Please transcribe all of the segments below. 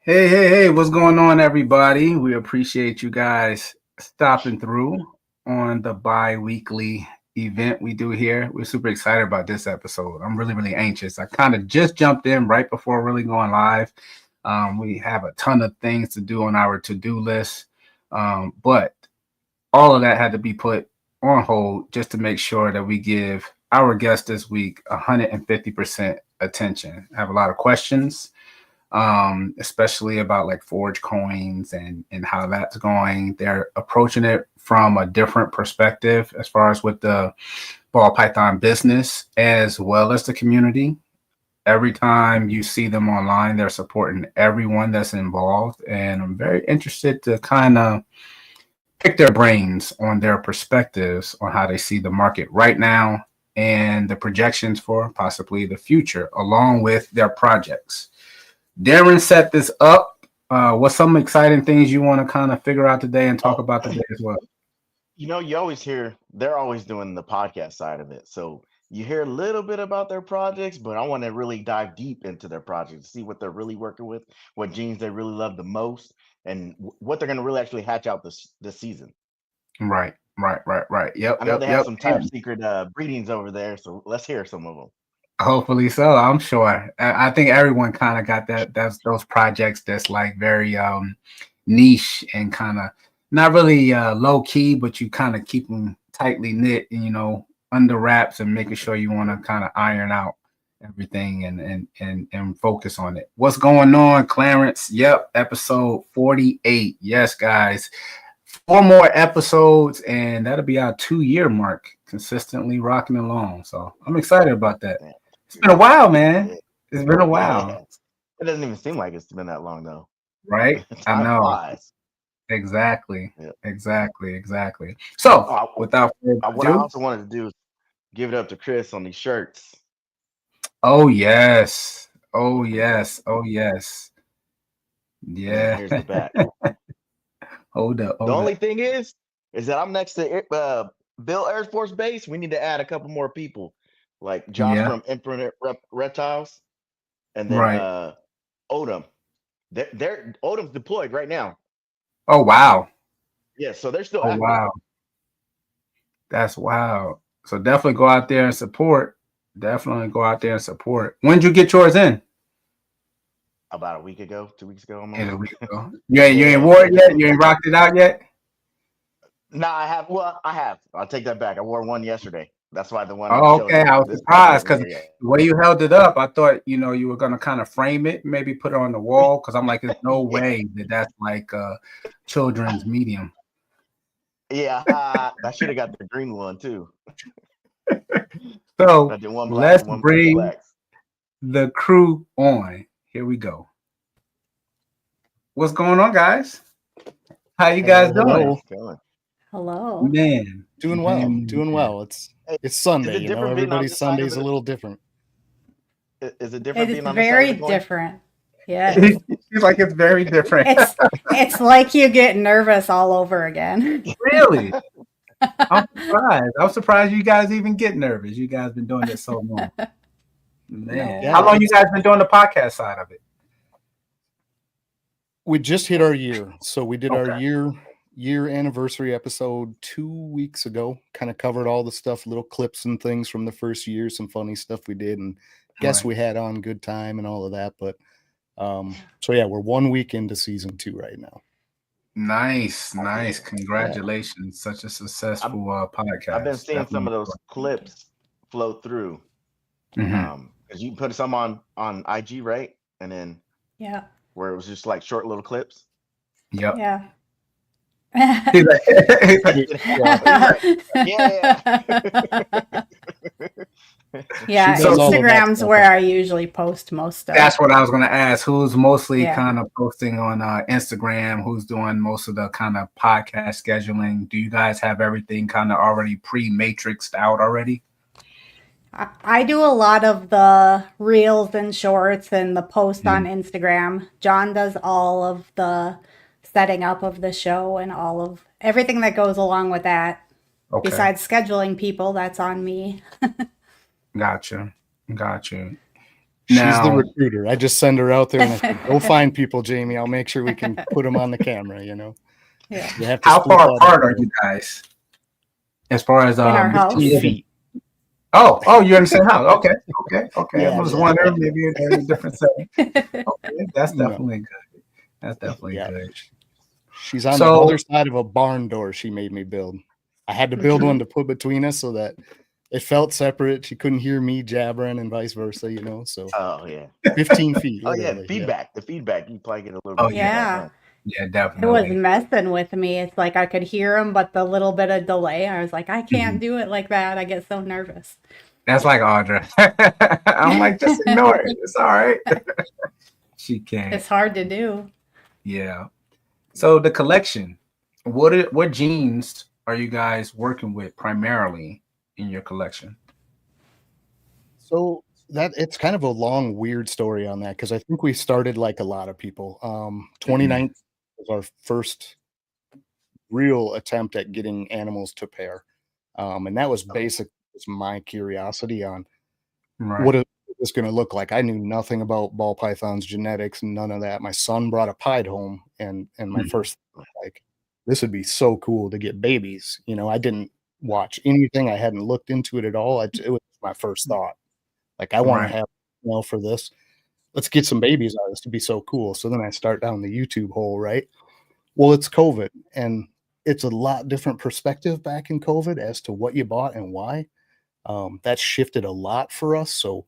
Hey, what's going on, everybody? We appreciate you guys stopping through on the bi-weekly event we do here. We're super excited about this episode. I'm really anxious. I kind of just jumped in right before really going live. We have a ton of things to do on our to-do list, but all of that had to be put on hold just to make sure that we give our guest this week 150% attention. I have a lot of questions, especially about like Forge coins and how that's going. They're approaching it from a different perspective as far as with the ball python business as well as the community. Every time you see them online, they're supporting everyone that's involved, and I'm very interested to kind of pick their brains on their perspectives on how they see the market right now and the projections for possibly the future, along with their projects. Darren set this up. What's some exciting things you want to kind of figure out today and talk Oh, about today as well? you always hear they're always doing the podcast side of it. So you hear a little bit about their projects, but I want to really dive deep into their projects, see what they're really working with, what genes they really love the most, and what they're going to really actually hatch out this season. Right. I know they have Yep. some top secret breedings over there, so let's hear some of them. Hopefully so. I'm sure. I think everyone kind of got that. That's those projects that's like very niche and kind of not really low key, but you kind of keep them tightly knit and under wraps and making sure you want to kind of iron out everything and focus on it. What's going on, Clarence? Yep, episode 48. Yes, guys. Four more episodes, and that'll be our 2-year mark, consistently rocking along. So I'm excited about that. Yeah, It's been a while, yeah, man. It's been a while, yeah. It doesn't even seem like it's been that long though. right? I Time know. flies. Exactly. Yeah. Exactly. So, Oh, without further what I ado, also wanted to do is give it up to Chris on these shirts. oh yes. Oh yes. Oh yes. And then Yeah. here's the back. Hold up. The Hold only up. thing is that I'm next to Bill Air Force Base. We need to add a couple more people, like Josh Yeah. from Infinite Reptiles, and then Right. Odom. They're Odom's deployed right now. Oh wow. Yeah, so they're still Oh active. wow. That's wild. So definitely go out there and support. Definitely go out there and support. When did you get yours in? About a week ago, 2 weeks ago, In a almost. week ago. You ain't Yeah, wore it yeah. yet? You ain't rocked it out yet? No, I have. Well, I have. I'll take that back. I wore one yesterday. That's why the one I'm Oh, showing okay. you I was this time surprised isn't because there yet. the way you held it up, I thought you were gonna kind of frame it, maybe put it on the wall. Because I'm like, there's no way that that's like a children's medium. Yeah, I should have got the green one too. I So did one black let's and one two bring blacks. the crew on. Here we go. What's going on, guys? How you guys doing, Hello. How's it going? Hello. man? Doing well. Man, Doing man. well. It's Hey, it's is Sunday, it you know. different being on Everybody's this side of Sunday's a the? little different. Is it different It's being on this side of very the coin? different. Yes. It's like it's very different. It's like you get nervous all over again. Really? I'm surprised. I'm surprised you guys even get nervous. You guys been doing this so long. Man. No. How Yeah, long you it's guys been doing the podcast side of it? we just hit our year. So we did our Okay. year anniversary episode 2 weeks ago. Kind of covered all the stuff, little clips and things from the first year, some funny stuff we did, and guess Right. we had on good time and all of that. But so yeah, we're 1 week into season 2 right now. Nice. Yeah. Congratulations. Such a I've successful I've been podcast. seeing some Definitely. of those clips flow through. Hmm. Because you put some on IG, right? And then Yeah. where it was just like short little clips. Yep. Yeah. He's like, Yeah, He's like, yeah. Yeah, she so does all of that Instagram's stuff. where I usually post most stuff. that's what I was going to ask. Who's mostly Yeah. kind of posting on Instagram? Who's doing most of the kind of podcast scheduling? Do you guys have everything kind of already pre-matrixed out already? I do a lot of the reels and shorts and the post on Mhm. Instagram. John does all of the setting up of the show and all of everything that goes along with that. Okay. Besides scheduling people, that's on me. Gotcha. She's the Now, recruiter. I just send her out there and I say, go find people, Jamie. I'll make sure we can put them on the camera, you know. Yeah. You have to how split far that apart up. are you guys? As far as In our house? 15 feet. Oh, you're in the same house. Okay. Yeah, I was yeah. wondering, maybe they're in a different setting. Okay, that's No. definitely good. That's definitely Yeah. good. She's on So- the other side of a barn door she made me build. I had to build one to put between us so that it felt separate. She couldn't hear me jabbering and vice versa, you know. So Oh yeah. 15 feet. Oh yeah. Literally, Feedback. The feedback. You probably get a little Oh, bit. Yeah. Yeah, It was definitely. messing with me. It's like I could hear him, but the little bit of delay, I was like, I can't do it like that. I get so nervous. That's like Audra. I'm like, just ignore it. It's all right. She can't. It's hard to do. Yeah. So the collection, what genes are you guys working with primarily in your collection? So that it's kind of a long, weird story on that because I think we started like a lot of people. 2019 was our first real attempt at getting animals to pair. And that was basically just my curiosity on Right. what is this going to look like. I knew nothing about ball pythons, genetics, none of that. My son brought a pied home, and my first thought, like, this would be so cool to get babies. You know, I didn't watch anything. I hadn't looked into it at all. It was my first thought. Like, I want Right. to have, you know, for this, let's get some babies out of this to be so cool. So then I start down the YouTube hole, right? Well, it's COVID, and it's a lot different perspective back in COVID as to what you bought and why. That shifted a lot for us. So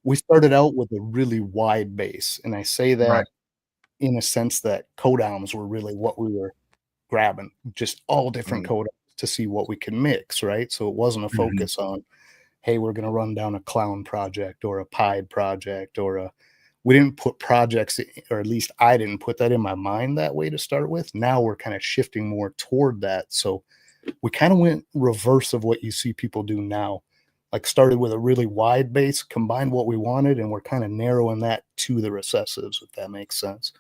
we started out with a really wide base. And I say that Right. in a sense that codams were really what we were grabbing, just all different codams to see what we can mix, right? So it wasn't a focus on, hey, we're going to run down a clown project or a pied project we didn't put projects, or at least I didn't put that in my mind that way to start with. Now we're kind of shifting more toward that. So we kind of went reverse of what you see people do now. Like started with a really wide base, combined what we wanted, and we're kind of narrowing that to the recessives, if that makes sense.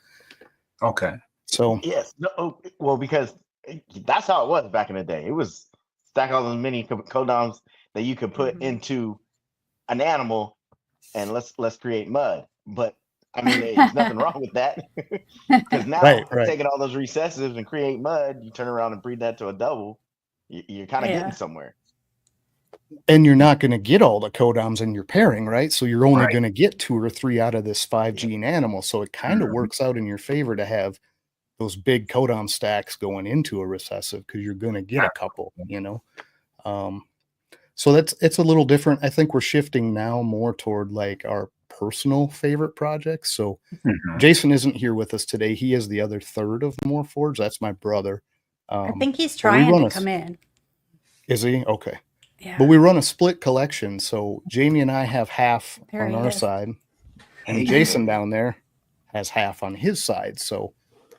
Okay. So Yes. No. Well, because that's how it was back in the day. It was stack all those mini codons that you could put into an animal, and let's create mud. But I mean, there's nothing wrong with that because now Right. taking all those recessives and create mud, you turn around and breed that to a double. You're kind of Yeah. getting somewhere. And you're not going to get all the codams in your pairing, right? So you're only Right. going to get 2 or 3 out of this 5 gene animal. So it kind of works out in your favor to have those big codon stacks going into a recessive because you're going to get a couple, you know. So it's a little different. I think we're shifting now more toward like our personal favorite projects. So Jason isn't here with us today. He is the other third of Morph Forge. That's my brother. I think he's but we trying run to a- come in. Is he? Okay. Yeah. But we run a split collection. So Jamie and I have half There on he our is. side. And Hey. Jason down there has half on his side. So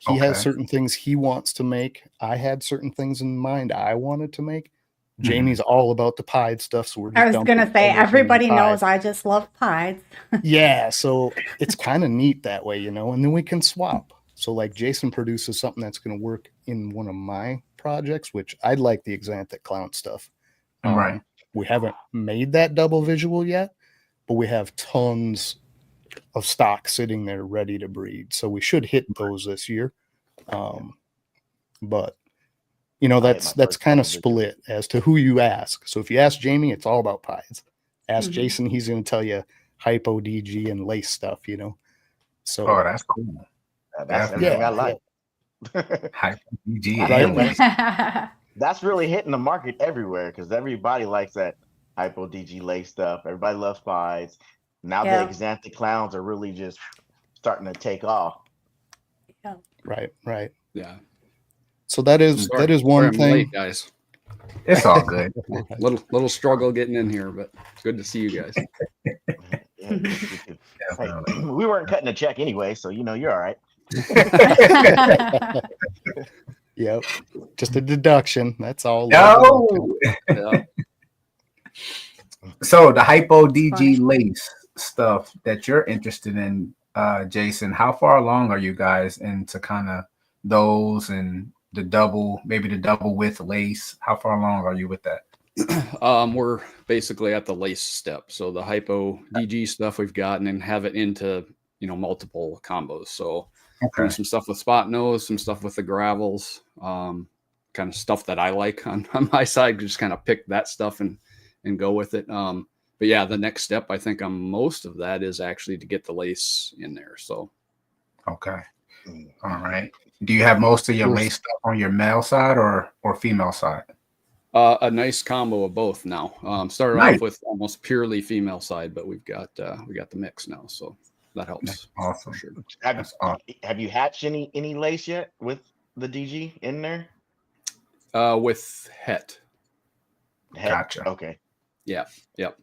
he has Okay. certain things he wants to make. I had certain things in mind I wanted to make. Jamie's all about the pied stuff. So we're just I was dumping gonna say everything in everybody pied. knows I just love pies. Yeah, so it's kind of neat that way, you know, and then we can swap. So like Jason produces something that's going to work in one of my projects, which I'd like the Xanthic clown stuff. Right. We haven't made that double visual yet, but we have tons of stock sitting there ready to breed. So we should hit those this year. But you know, I hit that's my first kind of double visual. split as to who you ask. So if you ask Jamie, it's all about pies. Ask Mhm. Jason, he's going to tell you hypo DG and lace stuff, you know. So Oh, that's cool. That's Definitely. everything I like. Hyper DG Right. and lace. That's really hitting the market everywhere because everybody likes that hypo DG lace stuff. Everybody loves pies. Now Yeah. the Xanthic clowns are really just starting to take off. Right. Yeah. So that is one I'm thing. late, guys. It's all good. Little struggle getting in here, but it's good to see you guys. Yeah, you too. Hey, Definitely. we weren't cutting a check anyway, so you know you're all right. Yep. Just a deduction. That's all. No. Yeah. So the hypo DG Funny. lace stuff that you're interested in, Jason, how far along are you guys into kind of those and maybe the double width lace? How far along are you with that? We're basically at the lace step. So the hypo DG stuff we've gotten and have it into, multiple combos. So doing some stuff with spot nose, some stuff with the gravels, kind of stuff that I like on my side, just kind of pick that stuff and go with it. But yeah, the next step I think on most of that is actually to get the lace in there. So. Okay. All right. Do you have most of your lace stuff on your male side or female side? A nice combo of both now. Started off with almost purely female side, but we've got the mix now, so that helps. That's awesome. For sure. Have you hatched any lace yet with the DG in there? With het. Gotcha. Okay. Yeah. Yep.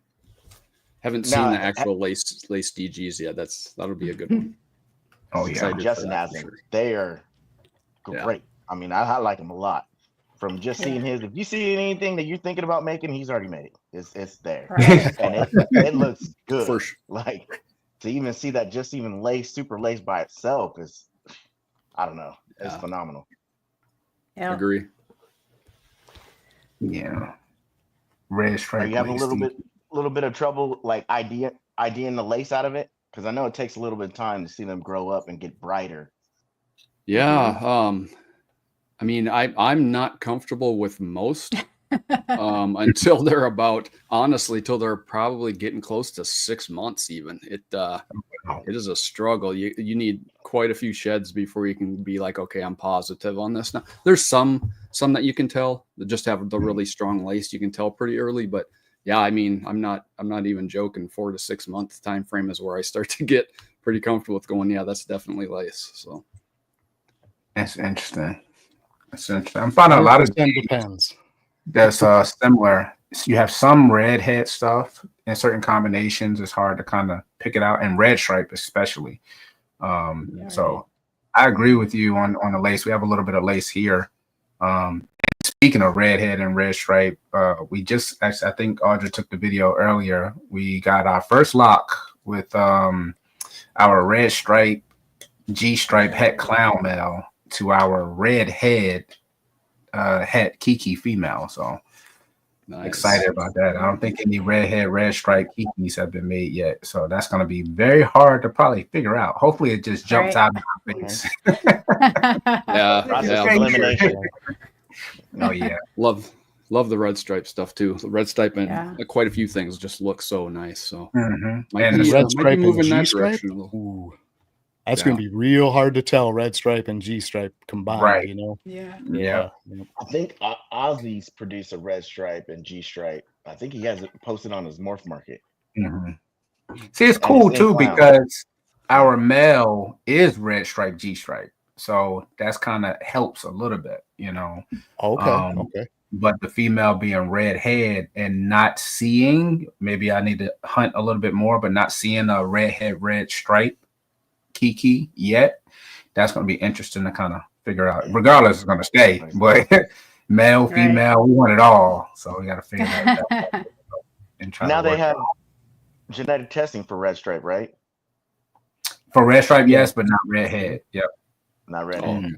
Haven't seen the actual lace DGs yet. That'll be a good one. Oh yeah. Justin has them. Sure. They are great. Yeah. I mean, I like them a lot. From just seeing his, if you see anything that you're thinking about making, he's already made it. It's there, Right. and it looks good. For sure. Like to even see that, just even super lace by itself is, I don't know, it's phenomenal. Yeah. Agree. Yeah. Red stripe. Are you having a little bit of trouble like ideaing the lace out of it? Because I know it takes a little bit of time to see them grow up and get brighter. Yeah. I mean, I'm not comfortable with most until they're till they're probably getting close to 6 months even. It is a struggle. You need quite a few sheds before you can be like, okay, I'm positive on this. Now there's some that you can tell that just have the really strong lace. You can tell pretty early, but yeah, I mean, I'm not even joking. 4 to 6 month time frame is where I start to get pretty comfortable with going, yeah, that's definitely lace. So that's interesting. I'm finding a lot of depends. That's similar. You have some redhead stuff in certain combinations. It's hard to kind of pick it out, and red stripe especially. So I agree with you on the lace. We have a little bit of lace here. Speaking of redhead and red stripe, we just actually, I think Audra took the video earlier. We got our first lock with our red stripe G stripe het clown male to our red head het Kiki female. So excited about that. I don't think any redhead red stripe Kikis have been made yet. So that's going to be very hard to probably figure out. Hopefully it just jumps out of my face. Elimination. Oh yeah. Love the red stripe stuff too. The red stripe and quite a few things just look so nice. So and the red stripe and G stripe. That's going to be real hard to tell red stripe and G stripe combined, right. Yeah. I think Ozzy's produced a red stripe and G stripe. I think he has it posted on his Morph Market. See, it's cool too because our male is red stripe G stripe, so that's kind of helps a little bit, Okay. But the female being red head and not seeing, maybe I need to hunt a little bit more, but not seeing a redhead red stripe Kiki yet. That's going to be interesting to kind of figure out. Regardless, it's going to stay, but male, female, we want it all. So we got to figure that out. Now they have genetic testing for red stripe, right? For red stripe, yes, but not redhead. Yep. Not redhead.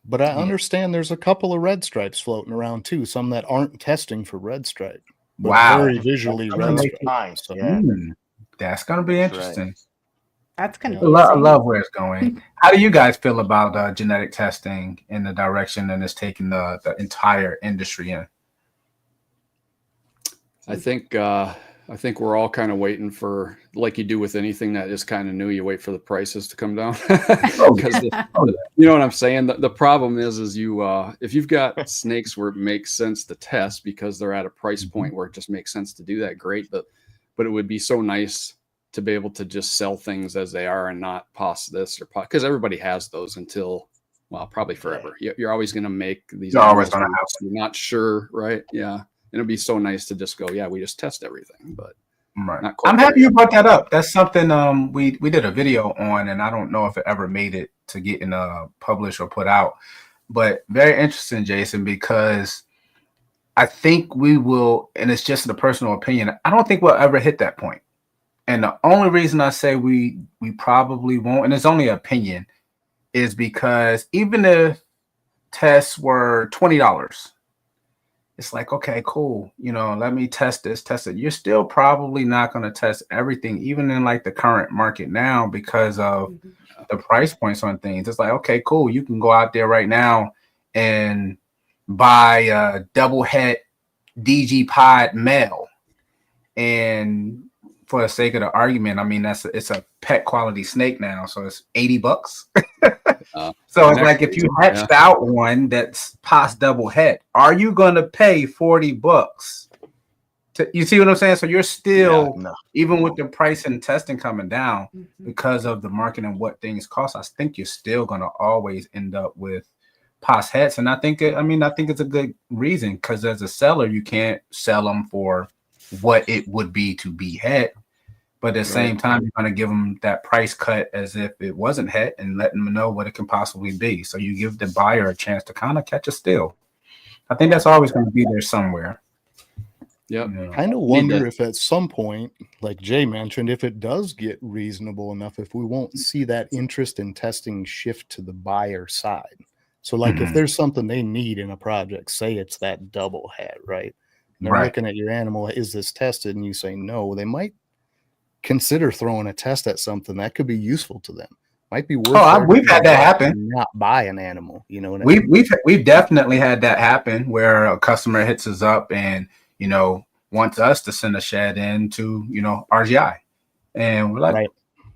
But I understand there's a couple of red stripes floating around too. Some that aren't testing for red stripe. Wow. Very visually red stripe. So. That's going to be interesting. Right. That's going to be I love where it's going. How do you guys feel about genetic testing in the direction that it's taking the entire industry in? I think we're all kind of waiting for, like you do with anything that is kind of new, you wait for the prices to come down. Because you know what I'm saying? The problem is you if you've got snakes where it makes sense to test because they're at a price point where it just makes sense to do that, great. But it would be so nice to be able to just sell things as they are and not pos this or pos, because everybody has those until, well, probably forever. You're always going to make these. You're always going to have them. You're not sure, right? Yeah. And it'd be so nice to just go, yeah, we just test everything, but not quite. I'm happy you brought that up. That's something we did a video on, and I don't know if it ever made it to getting published or put out, but very interesting, Jason, because I think we will, and it's just a personal opinion, I don't think we'll ever hit that point. And the only reason I say we probably won't, and it's only an opinion, is because even if tests were $20, it's like, okay, cool. Let me test it. You're still probably not going to test everything, even in like the current market now, because of Mhm. the price points on things. It's like, okay, cool. You can go out there right now and buy a double head DG pod male. And for the sake of the argument, I mean, it's a pet quality snake now. So it's $80. So it's like if you hatched out one that's past double head, are you going to pay $40? You see what I'm saying? So you're still, even with the price and testing coming down because of the market and what things cost, I think you're still going to always end up with past heads. And I think it's a good reason, because as a seller, you can't sell them for what it would be to be head. But at the same time, you're going to give them that price cut as if it wasn't head and letting them know what it can possibly be. So you give the buyer a chance to kind of catch a steal. I think that's always going to be there somewhere. Yeah. Kind of wonder if at some point, like Jay mentioned, if it does get reasonable enough, if we won't see that interest in testing shift to the buyer side. So like if there's something they need in a project, say it's that double head, right? And they're looking at your animal, is this tested? And you say no, they might consider throwing a test at something that could be useful to them. Might be worth. We've had that happen. Not buy an animal, you know what I mean? We've definitely had that happen where a customer hits us up and wants us to send a shed in to RGI, and we're like,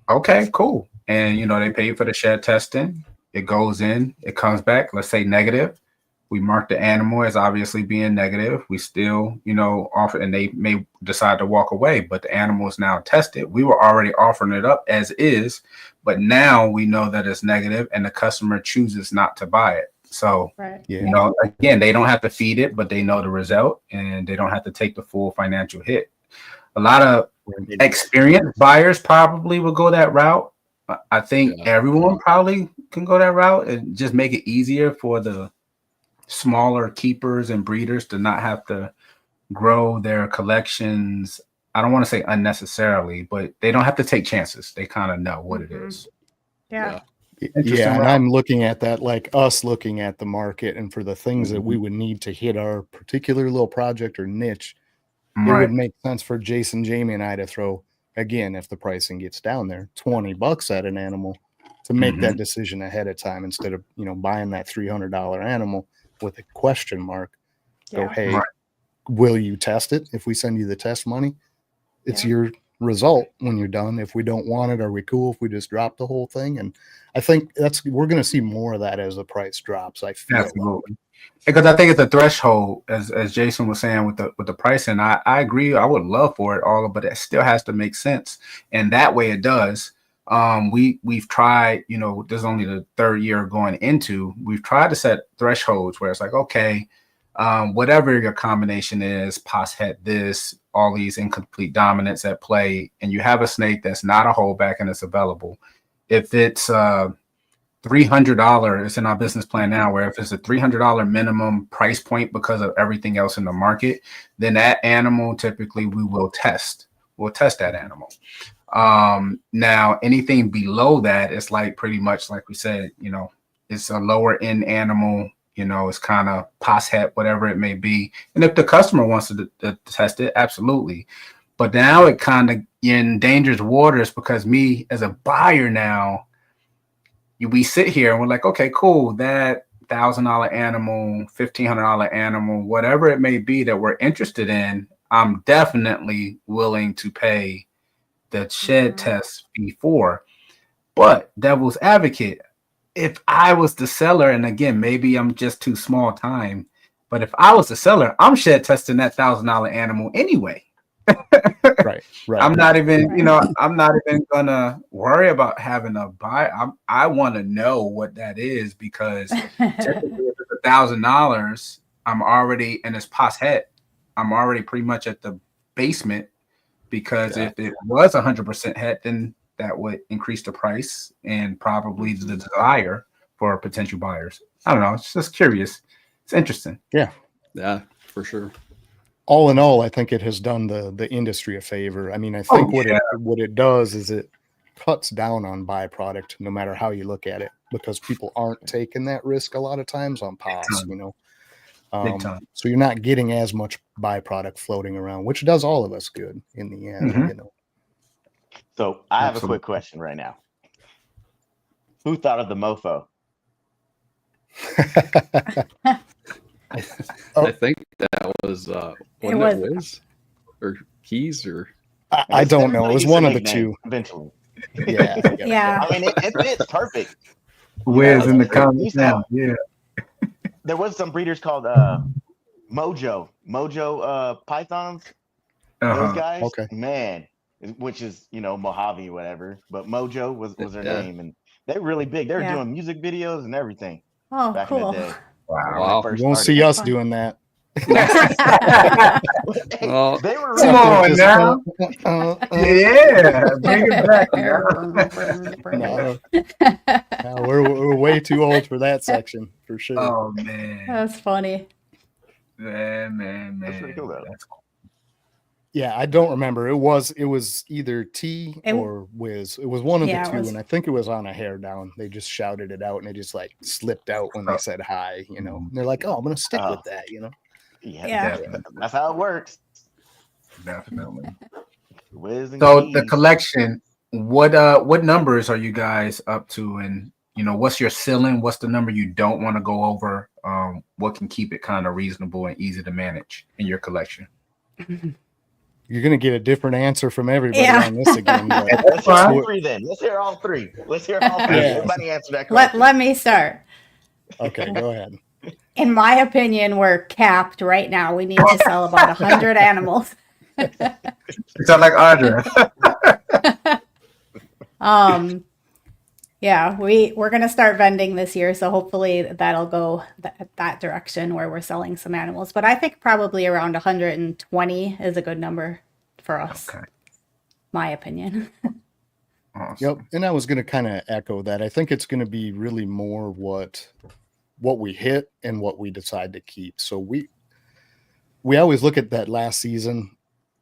okay, cool. And they pay for the shed testing. It goes in, it comes back, let's say negative. We mark the animal as obviously being negative. We still, offer, and they may decide to walk away, but the animal is now tested. We were already offering it up as is, but now we know that it's negative and the customer chooses not to buy it. So, again, they don't have to feed it, but they know the result and they don't have to take the full financial hit. A lot of experienced buyers probably will go that route. I think everyone probably can go that route and just make it easier for the smaller keepers and breeders to not have to grow their collections. I don't want to say unnecessarily, but they don't have to take chances. They kind of know what it is. Yeah. And I'm looking at that, like us looking at the market, and for the things that we would need to hit our particular little project or niche, it would make sense for Jason, Jamie, and I to throw, again, if the pricing gets down there, $20 at an animal to make that decision ahead of time instead of buying that $300 animal with a question mark. Go, hey, will you test it? If we send you the test money, it's your result when you're done. If we don't want it, are we cool if we just drop the whole thing? And I think we're going to see more of that as the price drops. I feel absolutely, because I think it's a threshold, as Jason was saying with the pricing. I agree. I would love for it all, but it still has to make sense, and that way it does. We've tried, this is only the third year going into, we've tried to set thresholds where it's like, okay, whatever your combination is, pos het this, all these incomplete dominants at play, and you have a snake that's not a holdback and it's available. If it's $300, it's in our business plan now, where if it's a $300 minimum price point because of everything else in the market, then that animal typically we will test. We'll test that animal. Now anything below that is like pretty much like we said, it's a lower end animal, it's kind of pos het, whatever it may be. And if the customer wants to test it, absolutely. But now it kind of endangers waters, because me as a buyer now, we sit here and we're like, okay, cool, that $1,000 animal, $1,500 animal, whatever it may be that we're interested in, I'm definitely willing to pay the shed test before. But devil's advocate, if I was the seller, and again, maybe I'm just too small time, but if I was the seller, I'm shed testing that $1,000 animal anyway. Right. I'm not even, I'm not even gonna worry about having a buy. I want to know what that is, because typically if it's $1,000, I'm already, and it's pos het, I'm already pretty much at the basement. Because if it was 100% het, then that would increase the price and probably the desire for potential buyers. I don't know. It's just curious. It's interesting. Yeah, for sure. All in all, I think it has done the industry a favor. I mean, I think what it does is it cuts down on byproduct, no matter how you look at it, because people aren't taking that risk a lot of times on POS. Big time. So you're not getting as much byproduct floating around, which does all of us good in the end, Mhm. you know. So I have a Absolutely. quick question right now. Who thought of the mofo? I think that was wasn't was- it Wiz or Keys or I don't know. Everybody It was gets a one of the nickname two. eventually. Yeah. Yeah. I mean, it fits perfect. Wiz in the They comments used to now. have- Yeah. There was some breeders called Mojo pythons. Those Uh-huh. guys, Okay. man, which is Mojave, whatever. But Mojo was their Yeah. name, and they're really big. They were Yeah. doing music videos and everything Oh, back in the cool. day. Wow. when they Wow. first You won't started. see us Fun. doing that. Hey, Well, they were Come really on now. Yeah. Bring it back now. No, we're way too old for that section for sure. Oh man. That's funny. Man. That's pretty cool, though. That's cool. Yeah, I don't remember. It was either T It- or Wiz. It was one of Yeah, the it two, was- and I think it was on a hair down. They just shouted it out, and it just like slipped out when they said hi. You know, and they're like, "Oh, I'm gonna stick with that." You know. Yeah. That's how it works. Definitely. Wiz and So the Keys. collection, what numbers are you guys up to, and what's your ceiling? What's the number you don't want to go over? What can keep it kind of reasonable and easy to manage in your collection? You're gonna get a different answer from everybody Yeah. on this again. But Let's hear all So- three then. Let's hear all three. Yeah. Everybody answer that Let question. me start. okay, go ahead. In my opinion, we're capped right now. We need to sell about 100 animals. You sound like Audra. Yeah, we're gonna start vending this year, so hopefully that'll go that direction where we're selling some animals. But I think probably around 120 is a good number for us. Okay. My opinion. Awesome. Yep, and I was going to kind of echo that. I think it's going to be really more what we hit and what we decide to keep. So we always look at that last season,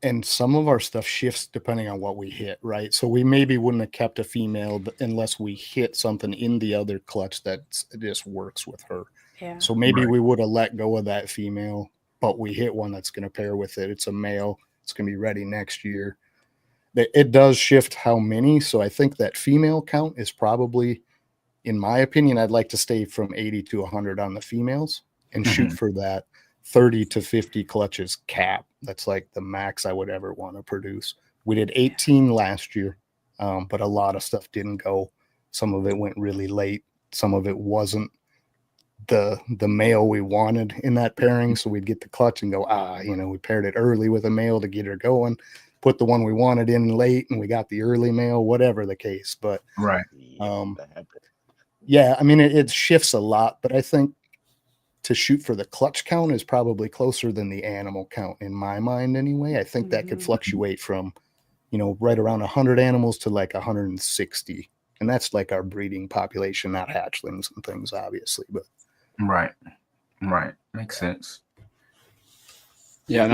and some of our stuff shifts depending on what we hit, right? So we maybe wouldn't have kept a female unless we hit something in the other clutch that just works with her. Yeah. So maybe Right. we would have let go of that female, but we hit one that's going to pair with it. It's a male. It's going to be ready next year. It does shift how many. So I think that female count is probably, in my opinion, I'd like to stay from 80 to 100 on the females and shoot for that 30 to 50 clutches cap. That's like the max I would ever want to produce. We did 18 last year, but a lot of stuff didn't go. Some of it went really late. Some of it wasn't the male we wanted in that pairing. So we'd get the clutch and go, we paired it early with a male to get her going. Put the one we wanted in late, and we got the early male, whatever the case. But Right. yeah, I mean, it shifts a lot, but I think to shoot for the clutch count is probably closer than the animal count in my mind anyway. I think that could fluctuate from, right around 100 animals to like 160. And that's like our breeding population, not hatchlings and things, obviously. But Right. Makes sense. Yeah, and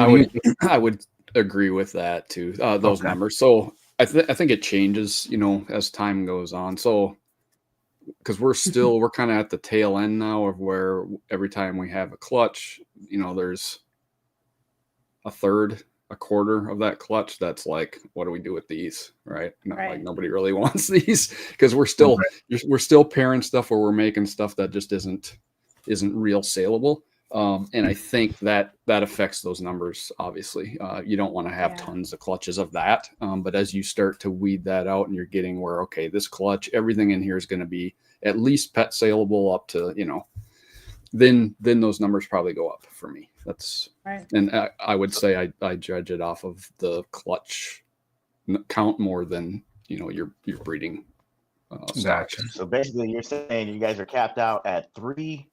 I would agree with that too. Those Okay. numbers. So I think it changes, as time goes on. So because we're kind of at the tail end now of where every time we have a clutch, there's a third, a quarter of that clutch that's like, what do we do with these? Right. Not Right. like nobody really wants these because we're still pairing stuff where we're making stuff that just isn't real saleable. And I think that affects those numbers. Obviously, you don't want to have tons of clutches of that. But as you start to weed that out and you're getting where, okay, this clutch, everything in here is going to be at least pet saleable up to, then those numbers probably go up for me. That's Right. And I would say I judge it off of the clutch count more than, your breeding. Gotcha. So basically, you're saying you guys are capped out at 3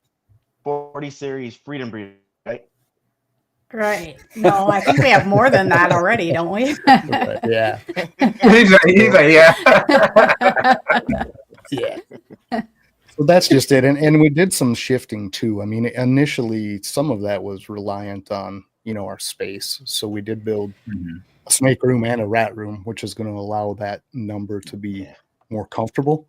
40 series Freedom Breeder, right? Right. No, I think we have more than that already, don't we? yeah, He's like, yeah. yeah. So that's just it. And we did some shifting too. I mean, initially, some of that was reliant on, our space. So we did build a snake room and a rat room, which is going to allow that number to be more comfortable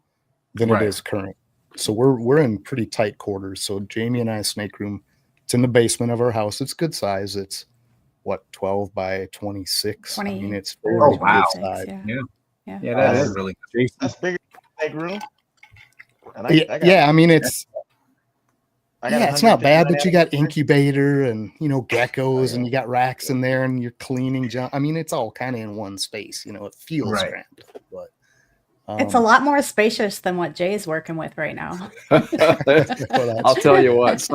than Right. it is current. So we're in pretty tight quarters. So Jamie and I's snake room It's in the basement of our house. It's good size. It's what, 12 by 26. I mean, it's very Oh, wow. good size. Yeah, that is really good. That's bigger than my room. And I mean, it's it's not bad, but you got 159 incubator and geckos, and you got racks in there, and you're cleaning junk. I mean, it's all kind of in one space. It feels Right. cramped, but It's a lot more spacious than what Jay's working with right now. I'll tell you what,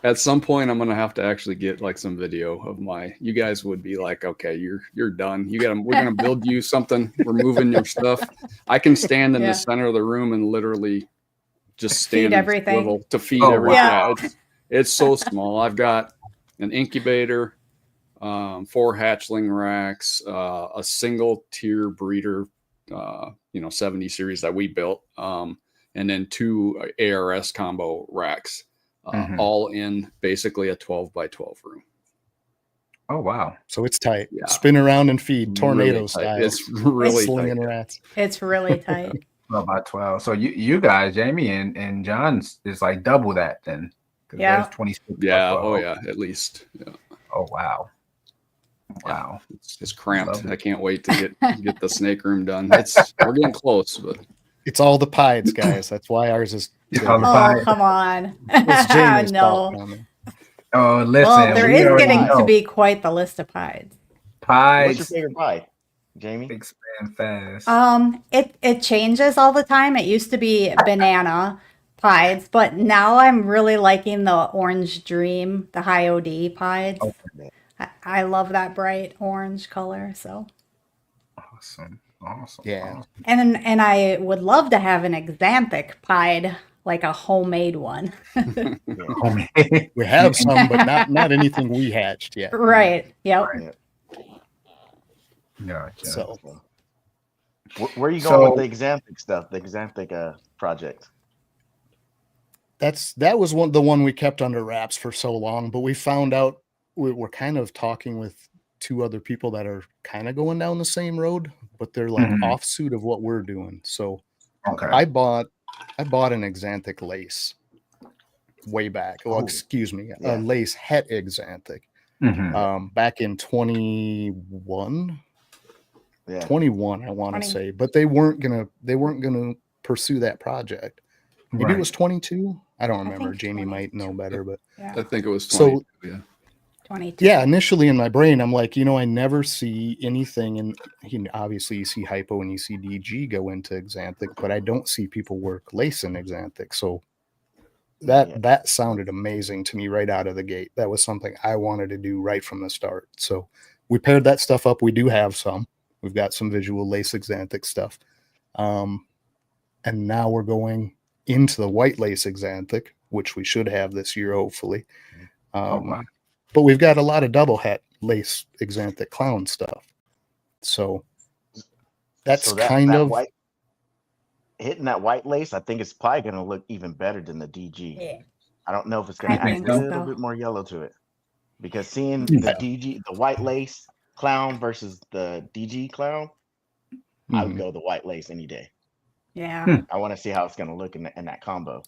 at some point I'm gonna have to actually get like some video of you guys would be like, okay, you're done. We're gonna build you something, we're moving your stuff. I can stand in the center of the room and literally just stand feed everything to feed everything. Yeah, it's so small. I've got an incubator, 4 hatchling racks, a single tier breeder 70 series that we built, and then 2 ARS combo racks, all in basically a 12 by 12 room. Oh, wow. So it's tight. Yeah. Spin around and feed, tornado Really style. It's really slinging tight. rats. It's really tight. 12 by 12. So you guys, Jamie and John's, is like double that then. Yeah. There's 26. Yeah. Oh yeah. At least. Yeah. Oh, wow. Wow. It's cramped. Lovely. I can't wait to get the snake room done. We're getting close, but It's all the pieds, guys. That's why ours is. All the Oh, pieds. come on. It's Jamie's No. fault, man. Oh, listen. Well, there we is already getting know. to be quite the list of pies. What's your pies favorite pie, Jamie? expand fast. It changes all the time. It used to be banana pies, but now I'm really liking the orange dream, the high OD pies. Okay. I love that bright orange color. So, Awesome. Yeah. and I would love to have an xanthic pied, like a homemade one. Homemade. We have some, but not anything we hatched yet. Right. Yep. Gotcha. So Where are you going with the xanthic stuff? The xanthic project. that was the one we kept under wraps for so long, but we found out we're kind of talking with 2 other people that are kind of going down the same road, but they're like offsuit of what we're doing. So Okay. I bought an xanthic lace way back. Well, excuse me, a lace het xanthic back in 21. Yeah. 21, I want to say, but they weren't gonna pursue that project. Maybe it was 22. I don't remember. Jamie might know better, but Yeah. I think it was 20. Yeah. 22. yeah, initially in my brain, I'm like, I never see anything, and obviously you see hypo and you see DG go into xanthic, but I don't see people work lace in xanthic. So that sounded amazing to me right out of the gate. That was something I wanted to do right from the start. So we paired that stuff up. We do have some. We've got some visual lace xanthic stuff. And now we're going into the white lace xanthic, which we should have this year, hopefully. But we've got a lot of double het lace xanthic clown stuff. So that's hitting that white lace. I think it's probably going to look even better than the DG. Yeah. I don't know if it's going to add a little bit more yellow to it, because seeing the DG, the white lace clown versus the DG clown, I would go the white lace any day. Yeah. I want to see how it's going to look in that combo.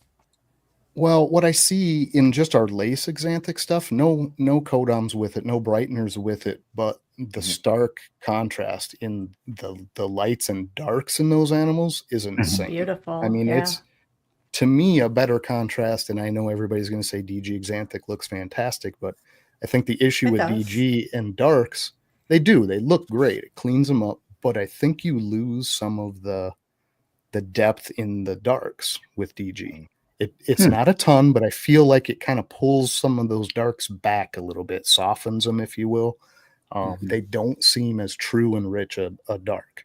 Well, what I see in just our lace xanthic stuff, no codoms with it, no brighteners with it, but the stark contrast in the lights and darks in those animals is insane. Beautiful. I mean, it's to me a better contrast, and I know everybody's going to say DG xanthic looks fantastic, but I think the issue with DG and darks, they look great. It cleans them up, but I think you lose some of the depth in the darks with DG. It's not a ton, but I feel like it kind of pulls some of those darks back a little bit, softens them, if you will. They don't seem as true and rich a dark.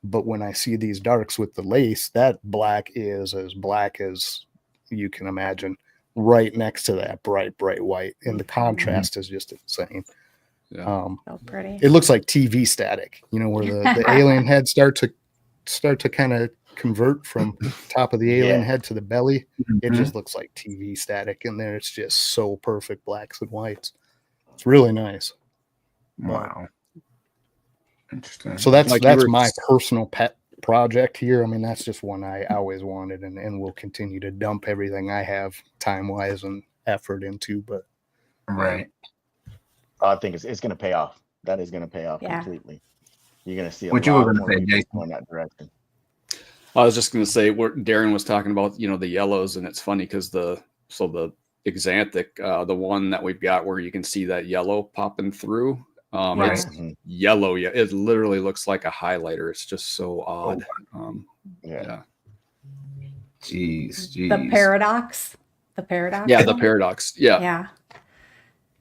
But when I see these darks with the lace, that black is as black as you can imagine, right next to that bright white. And the contrast is just insane. Yeah. So pretty. It looks like TV static, where the alien head start to kind of convert from top of the alien head to the belly. It just looks like TV static in there. It's just so perfect, blacks and whites. It's really nice. Wow. Interesting. So that's my personal pet project here. I mean, that's just one I always wanted, and will continue to dump everything I have time wise and effort into. But Right. I think it's going to pay off. That is going to pay off Yeah. completely. You're going to see a What you were lot gonna more say, people Jason? going that direction. I was just going to say what Darren was talking about, the yellows, and it's funny because the Xanthic, the one that we've got where you can see that yellow popping through, Yeah. it's yellow. Yeah, it literally looks like a highlighter. It's just so odd. Yeah. Jeez. The paradox. The paradox. Yeah, the one? paradox. Yeah. Yeah.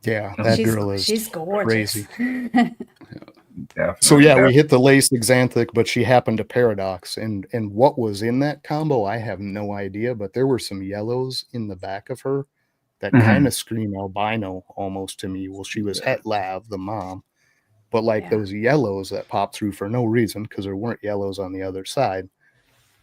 Yeah, that girl is she's gorgeous. crazy. Definitely, So yeah, definitely. we hit the lace Xanthic, but she happened to paradox, and what was in that combo, I have no idea. But there were some yellows in the back of her that kind of scream albino almost to me. Well, she was het lav, the mom, but like those yellows that popped through for no reason because there weren't yellows on the other side,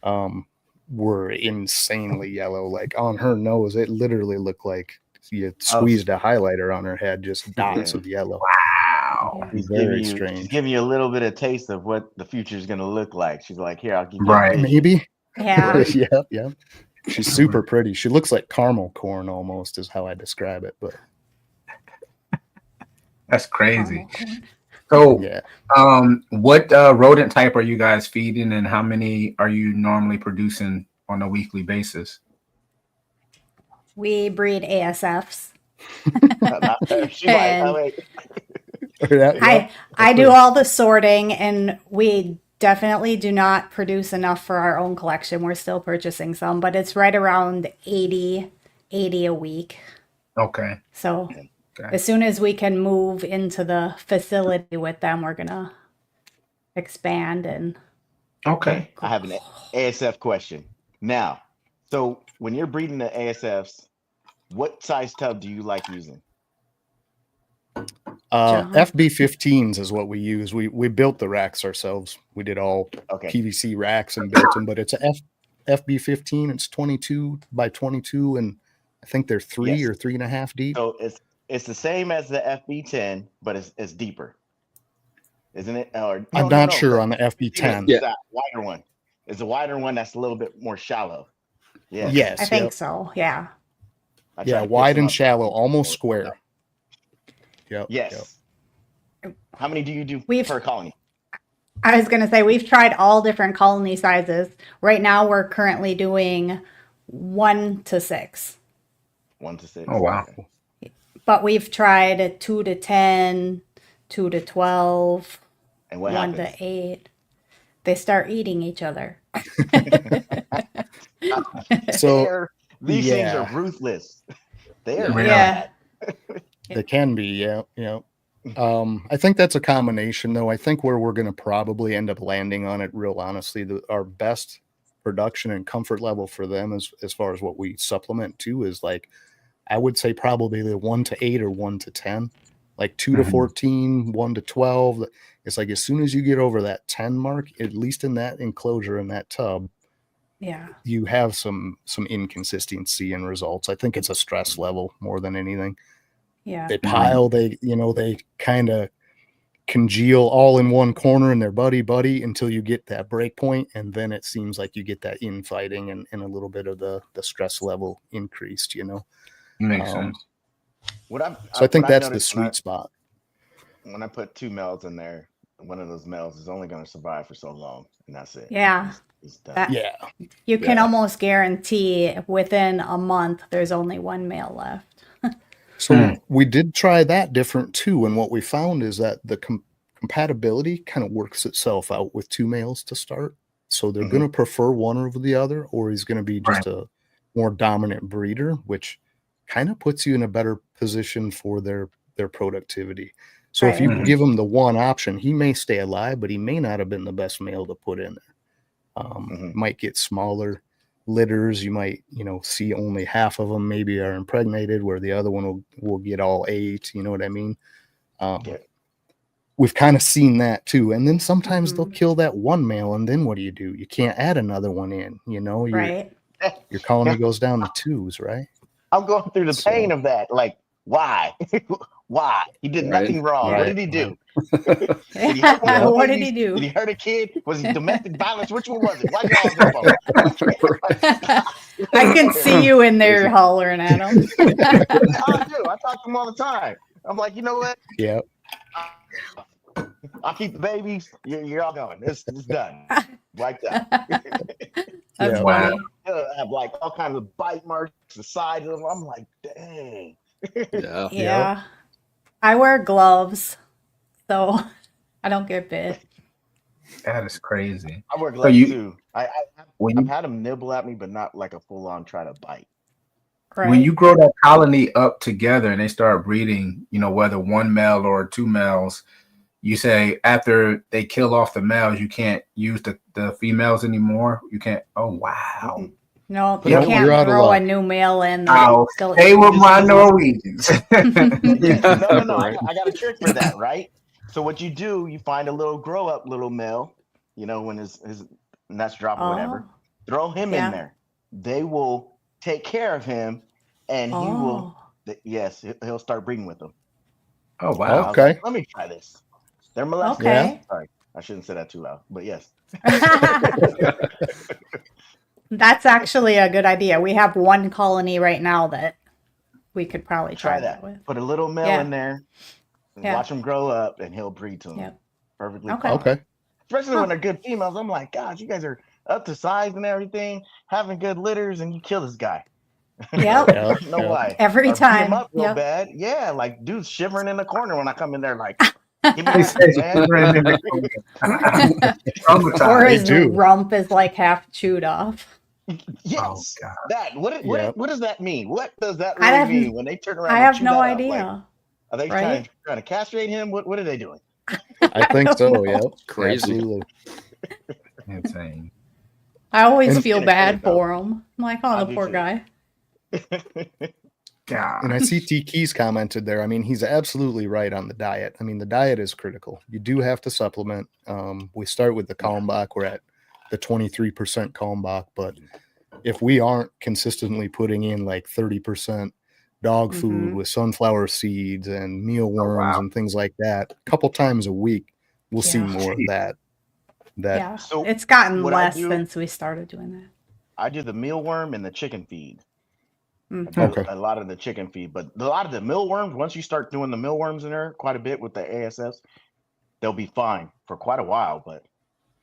were insanely yellow. Like on her nose, it literally looked like you squeezed a highlighter on her head, just dots of yellow. Wow. She's Very She's strange. giving you a little bit of taste of what the future is going to look like. She's like, here, I'll give you Right. a vision. Maybe. Yeah. Yeah. She's super pretty. She looks like caramel corn almost, is how I describe it. But That's crazy. So, yeah. what rodent type are you guys feeding, and how many are you normally producing on a weekly basis? We breed ASFs. She's like, oh, wait. I do all the sorting, and we definitely do not produce enough for our own collection. We're still purchasing some, but it's right around 80 a week. Okay. So as soon as we can move into the facility with them, we're gonna expand. And Okay. I have an ASF question now. So when you're breeding the ASFs, what size tub do you like using? FB15s is what we use. We built the racks ourselves. We did all PVC racks and built them, but it's a FB15. It's 22 by 22, and I think they're 3 or 3.5 deep. So it's the same as the FB10, but it's deeper, isn't it? Or I'm not sure on the FB10. It's that wider one. It's a wider one that's a little bit more shallow. Yeah. Yes. I think so. Yeah. Yeah, wide and shallow, almost square. Yep. Yes. Yep. How many do you do per colony? I was going to say we've tried all different colony sizes. Right now, we're currently doing 1 to 6. 1 to 6. Oh wow! But we've tried 2 to 10, 2 to 12, and what 1 happens? to 8. They start eating each other. So these things are ruthless. They're They can be, yeah. I think that's a combination, though. I think where we're going to probably end up landing on it, real honestly, our best production and comfort level for them, as far as what we supplement to, is like, I would say probably the 1 to 8 or 1 to 10, like 2 to 14, 1 to 12. It's like as soon as you get over that 10 mark, at least in that enclosure, in that tub, you have some inconsistency in results. I think it's a stress level more than anything. Yeah. They pile, they kind of congeal all in one corner and they're buddy until you get that break point, and then it seems like you get that infighting and a little bit of the stress level increased, Makes sense. So I think that's the sweet spot. When I put 2 males in there, one of those males is only going to survive for so long, and that's it. Yeah. It's done. You can almost guarantee within a month there's only 1 male left. So we did try that different too, and what we found is that the compatibility kind of works itself out with 2 males to start. So they're going to prefer one over the other, or he's going to be just a more dominant breeder, which kind of puts you in a better position for their productivity. So if you give him the one option, he may stay alive, but he may not have been the best male to put in there. Might get smaller litters. You might, see only half of them maybe are impregnated, where the other one will get all 8. You know what I mean? We've kind of seen that too. And then sometimes they'll kill that one male, and then what do? You can't add another one in. Your colony goes down to 2s, right? I'm going through the pain of that. Like, why? Why? He did nothing wrong. What did he do? Did he hurt one? What did he do? Did he hurt a kid? Was he domestic violence? Which one was it? Why y'all I can see you in there hollering at them. I do. I talk to them all the time. I'm like, you know what? Yeah. I'll keep the babies. You're all going. It's done. Like that. That's Yeah. Wow. funny. I have like all kinds of bite marks the sides of them. I'm like, dang. Yeah. Yeah. I wear gloves, so I don't get bit. That is crazy. I wear gloves too. When I've you, had them nibble at me, but not like a full on try to bite. Right? when you grow that colony up together and they start breeding, whether one male or two males, you say after they kill off the males, you can't use the females anymore. You can't. Oh, wow. No, Yeah, you can't you're out of throw a luck. new male in. I'll They'll stay eat with it. my Norwegians. Yeah. No. Right. I got a trick for that, right? So what you do, you find a little grow up little male, when his nuts drop or whatever. Oh, Throw him yeah. in there. They will take care of him, and he will. oh, Yes, he'll start breeding with them. Oh, I wow. was Okay. like, let me try this. They're molesting. okay. Sorry, I shouldn't say that too loud, but yes. That's actually a good idea. We have one colony right now that we could probably try that with. Put a little male Yeah. in there, and Yeah. watch him grow up, and he'll breed to them. Yep. Perfectly Okay. fine. Okay. Especially when they're good females. I'm like, gosh, you guys are up to size and everything, having good litters, and you kill this guy. Yep. I don't know why. Every Or beat him time. up real Yep. bad. Yeah, like dude's shivering in the corner when I come in there, like, give me He that, says man. you're in the Or traumatized. They his do. rump is like half chewed off. Yes, Oh, God. that. What does that mean? What does that I really have- mean when they turn around? I and have chew no that up? idea. Like, are they Right? trying to castrate him? What are they doing? I think don't so. know. Yeah. Crazy. Absolutely. Insane. I always And- feel Entertained, bad though. for him. I'm like, oh, I the do poor too. guy. God. And I see T Keys commented there. I mean, he's absolutely right on the diet. I mean, the diet is critical. You do have to supplement. We start with the Kalmbach. We're at the 23% Kalmbach, but if we aren't consistently putting in like 30% dog food Mhm. with sunflower seeds and mealworms wow. and things like that, a couple times a week, we'll see Yeah. more of that. Yeah. So It's gotten what I less do- since we started doing that. I do the mealworm and the chicken feed. Mhm. I do Okay. a lot of the chicken feed, but a lot of the mealworms, once you start doing the mealworms in there quite a bit with the ASFs, they'll be fine for quite a while. But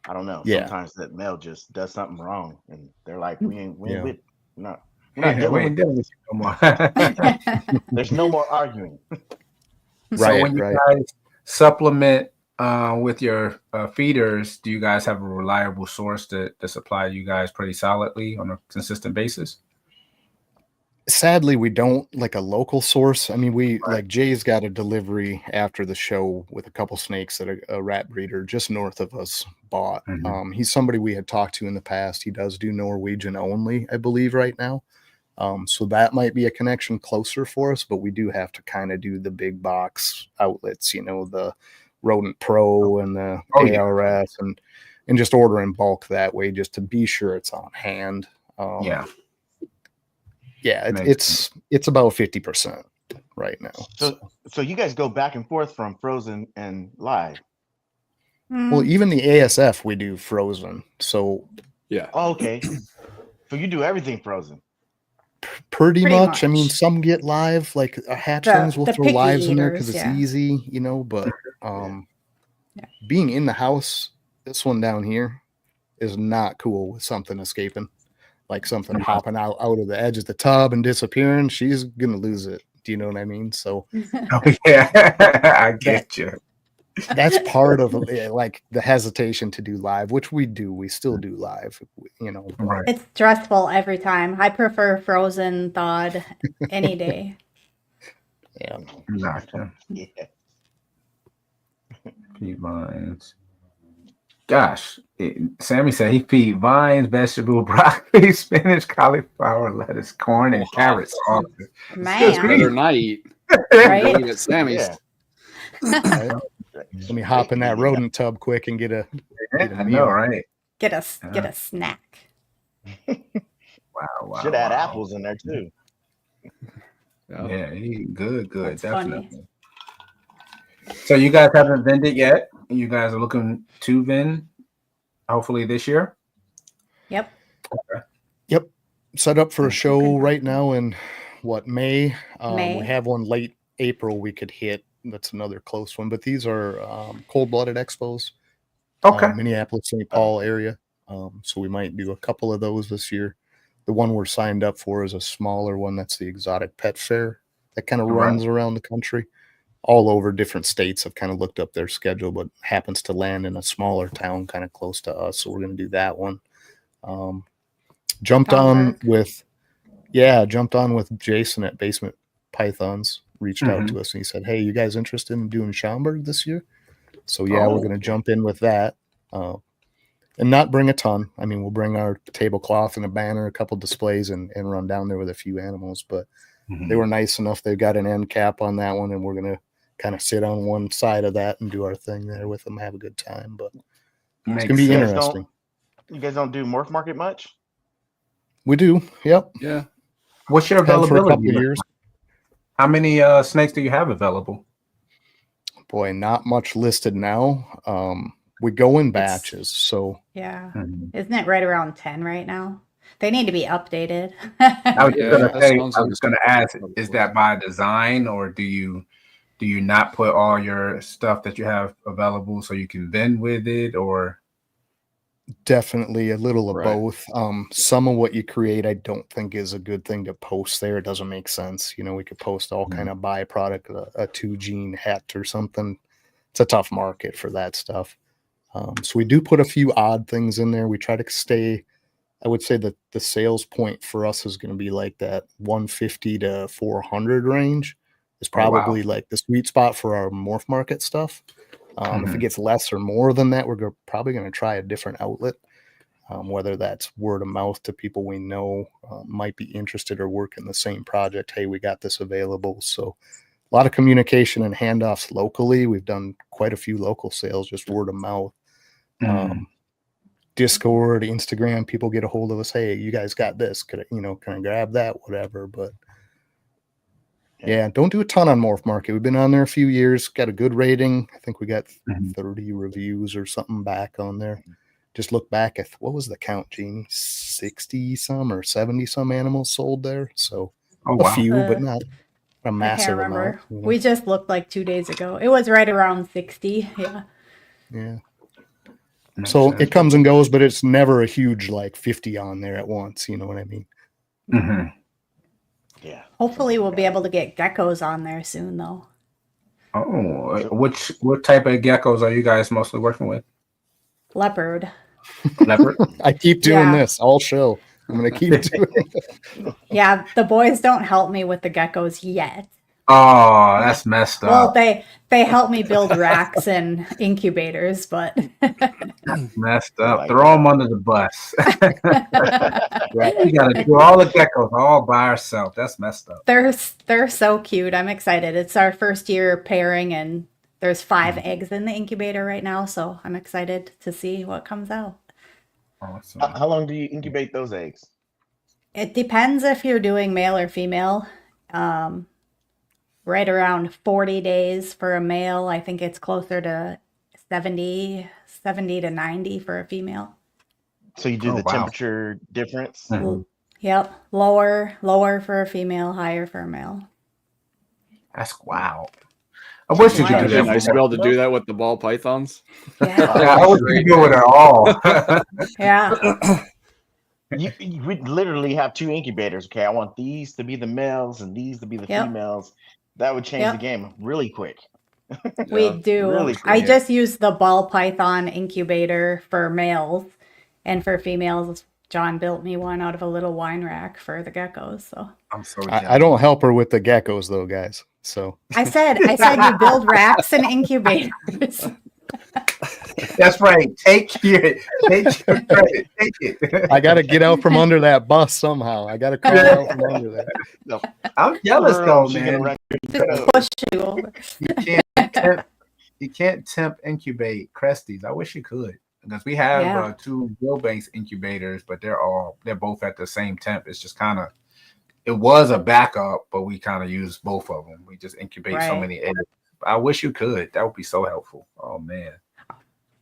I don't know. Yeah. Sometimes that male just does something wrong, and they're like, "We ain't Yeah. with, we're not Yeah, we dealing ain't with dealing with you no more. There's no more arguing." So Right, when you right. guys supplement with your feeders, do you guys have a reliable source to supply you guys pretty solidly on a consistent basis? Sadly, we don't like a local source. I mean, we Right. like Jay's got a delivery after the show with a couple snakes that a rat breeder just north of us bought. Mhm. He's somebody we had talked to in the past. He does do Norwegian only, I believe, right now. So that might be a connection closer for us, but we do have to kind of do the big box outlets, the Rodent Pro and the Oh, yeah. ARS and just order in bulk that way just to be sure it's on hand. Yeah. Yeah, Makes it's about 50% right now. So you guys go back and forth from frozen and live. Well, Mm. even the ASF we do frozen. So Yeah. Oh, okay. So you do everything frozen. pretty Pretty much. I mean, much. some get live, like hatchlings will the throw picky lives in there because eaters, it's yeah. easy, but Yeah. being in the house, this one down here is not cool with something escaping. Like something hopping out of the edge of the tub and disappearing, she's gonna lose it. Do you know what I mean? So Oh, yeah. I get you. that's part of like the hesitation to do live, which we do. We still do live, but- Right. It's stressful every time. I prefer frozen thawed any day. Yeah. Gotcha. Yeah. Feed vines. Gosh, Sammy said he feed vines, vegetable, broccoli, spinach, cauliflower, lettuce, corn, and carrots. That's better Man, than I eat. right? Eating at Sammy's. Yeah. Right. Let me hop in that rodent tub quick and get a I meal. know, right? Get a snack. Wow. Should add apples in there too. Yeah, good, That's funny. definitely. So you guys haven't vended yet. You guys are looking to vend, hopefully this year. Yep. Okay. Yep. set up for a show right now in May. May. We have one late April we could hit. That's another close one. But these are cold-blooded expos. Okay. Minneapolis, St. Paul area. So we might do a couple of those this year. The one we're signed up for is a smaller one. That's the Exotic Pet Fair that kind of runs around the country, all over different states. I've kind of looked up their schedule, but happens to land in a smaller town kind of close to us. So we're going to do that one. Jumped on with Jason at Basement Pythons, reached out to us and he said, "Hey, you guys interested in doing Schaumburg this year?" So we're going to jump in with that. And not bring a ton. I mean, we'll bring our tablecloth and a banner, a couple displays, and run down there with a few animals. But they were nice enough. They've got an end cap on that one, and we're going to kind of sit on one side of that and do our thing there with them, have a good time. But it's going to be interesting. You guys don't do Morph Market much? We do. Yep. Yeah. What's your For a availability? couple of years. How many snakes do you have available? Boy, not much listed now. We go in batches, so yeah. Isn't it right around 10 right now? They need to be updated. I was going to ask, is that by design, or do you not put all your stuff that you have available so you can vend with it, or? Definitely a little of both. Some of what you create, I don't think is a good thing to post there. It doesn't make sense. You know, we could post all kind of byproduct, a 2-gene het or something. It's a tough market for that stuff. So we do put a few odd things in there. We try to stay, I would say that the sales point for us is going to be like that 150 to 400 range is probably like the sweet spot for our Morph Market stuff. If it gets less or more than that, we're probably going to try a different outlet, whether that's word of mouth to people we know might be interested or work in the same project. Hey, we got this available. So a lot of communication and handoffs locally. We've done quite a few local sales, just word of mouth. Discord, Instagram, people get a hold of us. Hey, you guys got this? Can I grab that? Whatever. But yeah, don't do a ton on Morph Market. We've been on there a few years, got a good rating. I think we got 30 reviews or something back on there. Just look back at what was the count, Gene? 60 some or 70 some animals sold there. So a few, but not a massive amount. You know? We just looked like 2 days ago. It was right around 60. Yeah. So it comes and goes, but it's never a huge like 50 on there at once. You know what I mean? Yeah. Hopefully we'll be able to get geckos on there soon, though. Oh, what type of geckos are you guys mostly working with? Leopard. I keep doing this all show. I'm going to keep doing it. Yeah, the boys don't help me with the geckos yet. Oh, that's messed up. Well, they help me build racks and incubators, but that's messed up. Throw them under the bus. You got to do all the geckos all by ourselves. That's messed up. They're so cute. I'm excited. It's our first year pairing, and there's 5 eggs in the incubator right now, so I'm excited to see what comes out. Awesome. How long do you incubate those eggs? It depends if you're doing male or female. Right around 40 days for a male. I think it's closer to 70 to 90 for a female. So you do the temperature difference? Yep. Lower for a female, higher for a male. That's wow. I wish you could do that. Nice to be able to do that with the ball pythons. Yeah. I wish you could do it at all. Yeah. We literally have 2 incubators. Okay, I want these to be the males and these to be the females. That would change the game really quick. We do. Really quick. I just use the ball python incubator for males, and for females, John built me one out of a little wine rack for the geckos. So I'm so I don't help her with the geckos though, guys. So I said you build racks and incubators. That's right. Take your credit. Take it. I got to get out from under that bus somehow. I got to crawl out from under that. No. I'm jealous though, man. Just push you over. You can't temp incubate Cresties. I wish you could, because we have 2 Billbanks incubators, but they're both at the same temp. It's just kind of, it was a backup, but we kind of use both of them. We just incubate so many eggs. I wish you could. That would be so helpful. Oh man.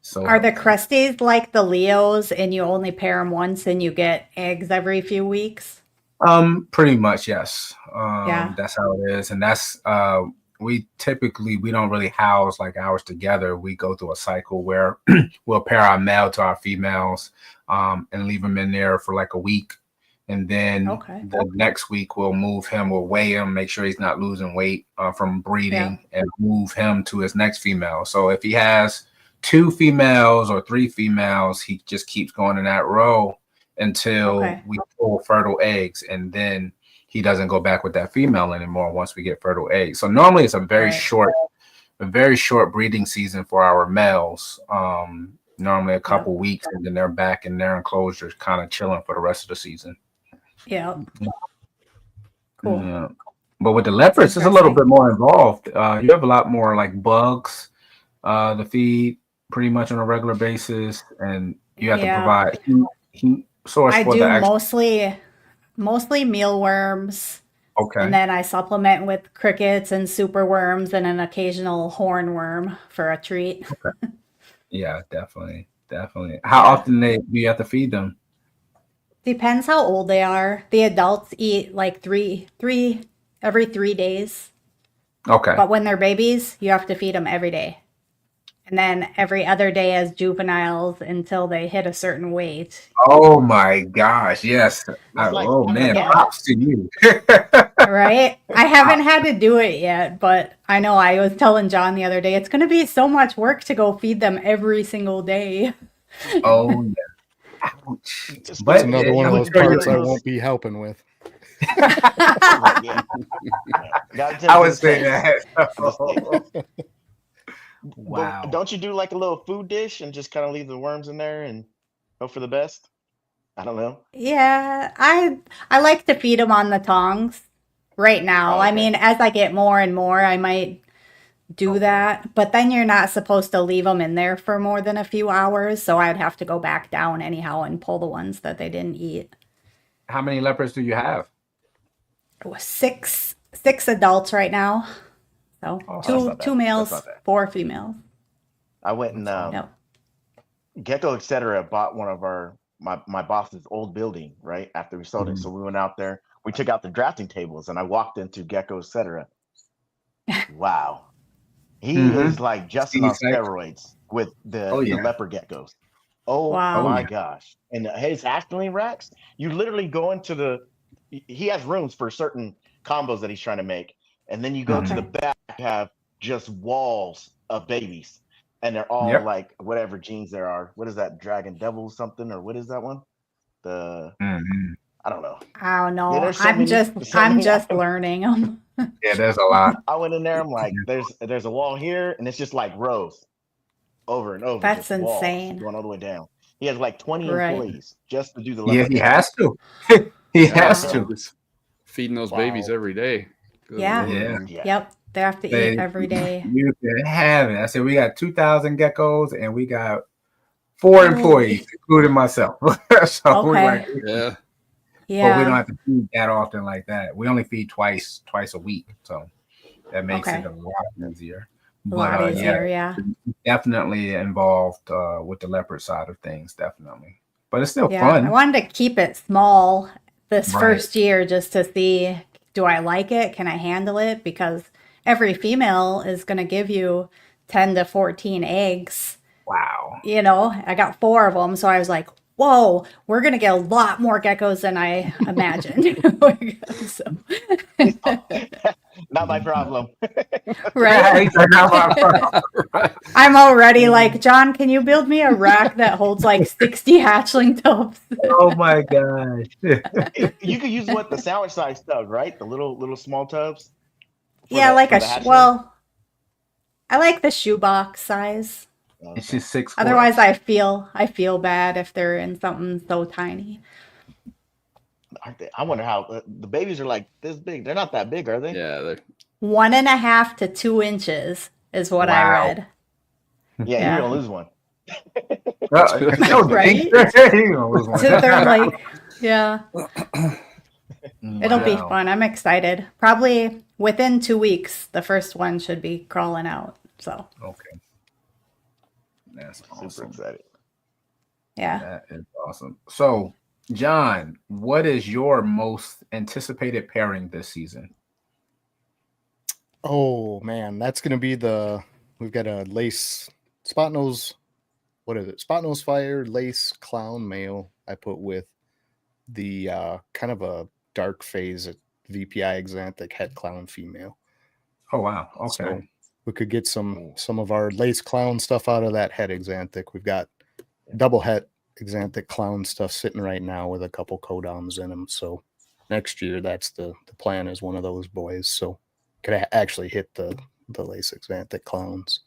So Are the crusties like the Leos and you only pair them once and you get eggs every few weeks? Pretty much, yes. Yeah. That's how it is. And that's we don't really house like ours together. We go through a cycle where we'll pair our male to our females and leave them in there for like a week. And then Okay. the next week we'll move him, we'll weigh him, make sure he's not losing weight from breeding, and move him to his next female. So if he has 2 females or 3 females, he just keeps going in that row until we pull fertile eggs, and then he doesn't go back with that female anymore once we get fertile eggs. So normally it's a very short breeding season for our males. Normally a couple weeks, and then they're back in their enclosures kind of chilling for the rest of the season. Yeah. Cool. Yeah. But with the leopards, it's a little bit more involved. You have a lot more like bugs to feed pretty much on a regular basis, and you have to provide heat source I for do the actual. mostly mealworms. Okay. And then I supplement with crickets and super worms and an occasional hornworm for a treat. Okay. Yeah, definitely. How often do you have to feed them? Depends how old they are. The adults eat like three every 3 days. Okay. But when they're babies, you have to feed them every day. And then every other day as juveniles until they hit a certain weight. Oh my gosh, yes. Props to you. Right? I haven't had to do it yet, but I know I was telling John the other day, it's going to be so much work to go feed them every single day. Oh, yeah. Ouch. But another one of those parts I won't be helping with. I would say that. Wow. But don't you do like a little food dish and just kind of leave the worms in there and hope for the best? I don't know. Yeah, I like to feed them on the tongs right now. I mean, as I get more and more, I might do that. But then you're not supposed to leave them in there for more than a few hours. So I'd have to go back down anyhow and pull the ones that they didn't eat. How many leopards do you have? It was six adults right now. So two males, 4 females. I went and Gecko Etc. bought one of my boss's old building right after we sold it. So we went out there, we took out the drafting tables, and I walked into Gecko Etc. Wow, he is like Justin on steroids with the leopard geckos. Oh my gosh! And his hatchling racks, you literally go into he has rooms for certain combos that he's trying to make. And then you go to the back, you have just walls of babies. And they're all like whatever genes there are. What is that? Dragon Devil something? Or what is that one? I don't know. I don't know. I'm just learning them. Yeah, there's a lot. I went in there, I'm like, there's a wall here, and it's just like rows over and over. That's insane. Going all the way down. He has like 20 employees just to do the Yeah, he has to. He has to. Feeding those babies every day. Yeah. Yep. They have to eat every day. You can have it. I said we got 2,000 geckos and we got 4 employees, including myself. So we're like, yeah. But we don't have to feed that often like that. We only feed twice a week, so that makes it a lot easier. Definitely involved with the leopard side of things, definitely. But it's still fun. I wanted to keep it small this first year just to see, do I like it? Can I handle it? Because every female is going to give you 10 to 14 eggs. Wow. You know, I got 4 of them. So I was like, whoa, we're going to get a lot more geckos than I imagined. Not my problem. Right? I'm already like, John, can you build me a rack that holds like 60 hatchling tubs? Oh my gosh. You could use the sandwich size tub, right? The little small tubs. Yeah, I like the shoebox size. It's just 6 squares. Otherwise, I feel bad if they're in something so tiny. I wonder how the babies are like this big. They're not that big, are they? Yeah, they're 1.5 to 2 inches is what I read. Yeah, you're gonna lose one. Right? They're like, it'll be fun. I'm excited. Probably within 2 weeks, the first one should be crawling out. So okay. That's Super awesome. excited. Yeah. That is awesome. So, John, what is your most anticipated pairing this season? Oh man, that's gonna be we've got a lace spot nose. What is it? Spot nose fire lace clown male. I put with the kind of a dark phase at VPI Exanthic het clown female. Oh wow. Okay. So we could get some of our lace clown stuff out of that het Exanthic. We've got double het Exanthic clown stuff sitting right now with a couple codoms in them. So next year, that's the plan, is one of those boys. So could actually hit the lace Exanthic clowns.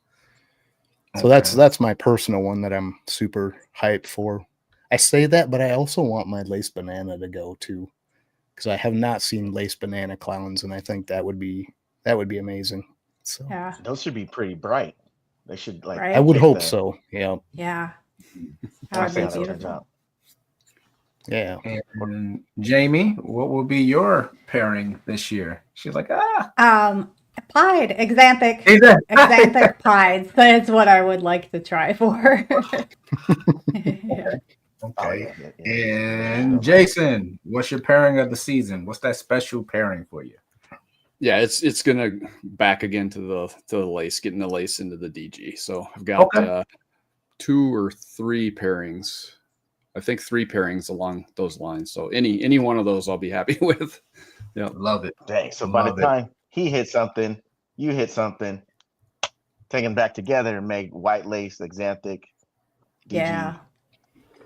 So that's my personal one that I'm super hyped for. I say that, but I also want my lace banana to go too, because I have not seen lace banana clowns, and I think that would be amazing. So Yeah. Those should be pretty bright. They should like. Right. I would take hope the- so. Yeah. Yeah. I'll That see would how be that turns beautiful. out. Yeah. And Jamie, what will be your pairing this year? She's like, ah. Pied, Exanthic. Exanthic. Exanthic pied. That's what I would like to try for. Yeah. Oh, Okay. yeah. And Jason, what's your pairing of the season? What's that special pairing for you? Yeah, it's gonna back again to the lace, getting the lace into the DG. So I've got 2 or 3 pairings. I think 3 pairings along those lines. So any one of those I'll be happy with. Yeah, Love it. Dang. So by the time he hit something, you hit something, take them back together and make white lace Exanthic. DG. Yeah.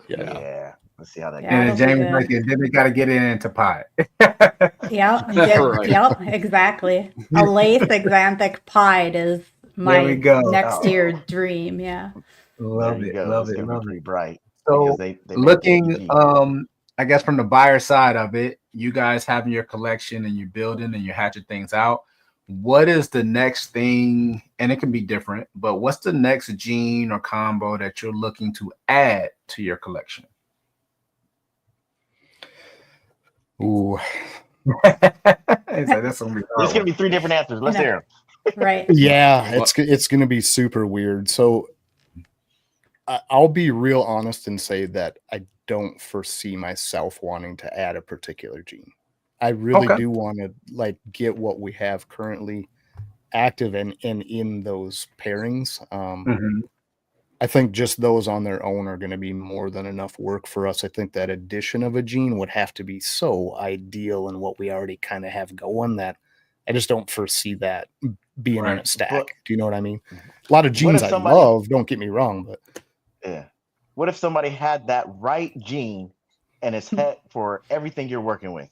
Yeah. Let's see how that Yeah, And goes. then that'll be Jamie's like, good. and then they got to get it into pie. Yep. Right. Yep. Exactly. A lace Exanthic pied is There we my go. next Oh. year dream. Yeah. Love There you it. go. Love It's it. gonna be Love pretty it. bright. So because they made looking, DG. I guess from the buyer side of it, you guys having your collection and you're building and you're hatching things out. What is the next thing? And it can be different, but what's the next gene or combo that you're looking to add to your collection? Ooh. It's like, that's gonna be There's hard gonna be 3 different answers. Let's I know. hear them. Right. Yeah, it's going to be super weird. So I'll be real honest and say that I don't foresee myself wanting to add a particular gene. I really do want to like get what we have currently active and in those pairings. I think just those on their own are going to be more than enough work for us. I think that addition of a gene would have to be so ideal in what we already kind of have going that I just don't foresee that being in a stack. Do you know what I mean? A lot of genes I love, don't get me wrong, but yeah. What if somebody had that right gene and it's het for everything you're working with?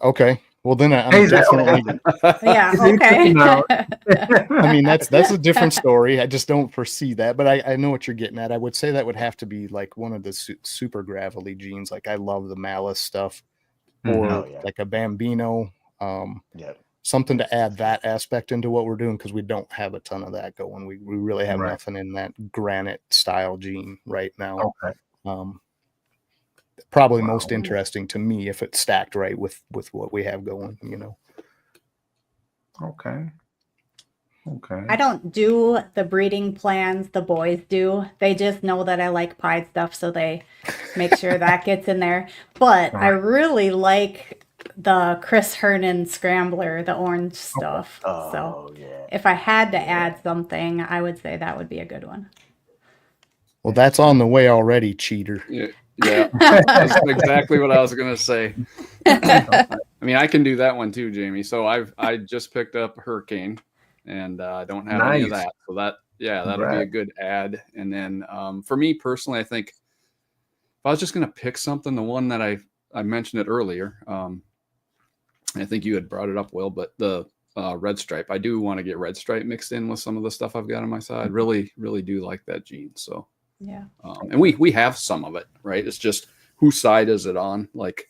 Okay. Well, then I'm definitely. Yeah. Okay. I mean, that's a different story. I just don't foresee that, but I know what you're getting at. I would say that would have to be like one of the super gravelly genes. Like I love the malice stuff, or like a Bambino. Something to add that aspect into what we're doing, because we don't have a ton of that going. We really have nothing in that granite style gene right now. Probably most interesting to me if it's stacked right with what we have going, you know. Okay. I don't do the breeding plans, the boys do. They just know that I like pied stuff, so they make sure that gets in there. But I really like the Chris Hernan Scrambler, the orange stuff. So if I had to add something, I would say that would be a good one. Well, that's on the way already, cheater. Yeah, that's exactly what I was gonna say. I mean, I can do that one too, Jamie. So I just picked up Hurricane, and I don't have any of that. So that'll be a good add. And then for me personally, I think if I was just gonna pick something, the one that I mentioned it earlier. I think you had brought it up, Will, but the red stripe. I do want to get red stripe mixed in with some of the stuff I've got on my side. Really, really do like that gene. So. Yeah. And we have some of it, right? It's just whose side is it on? Like,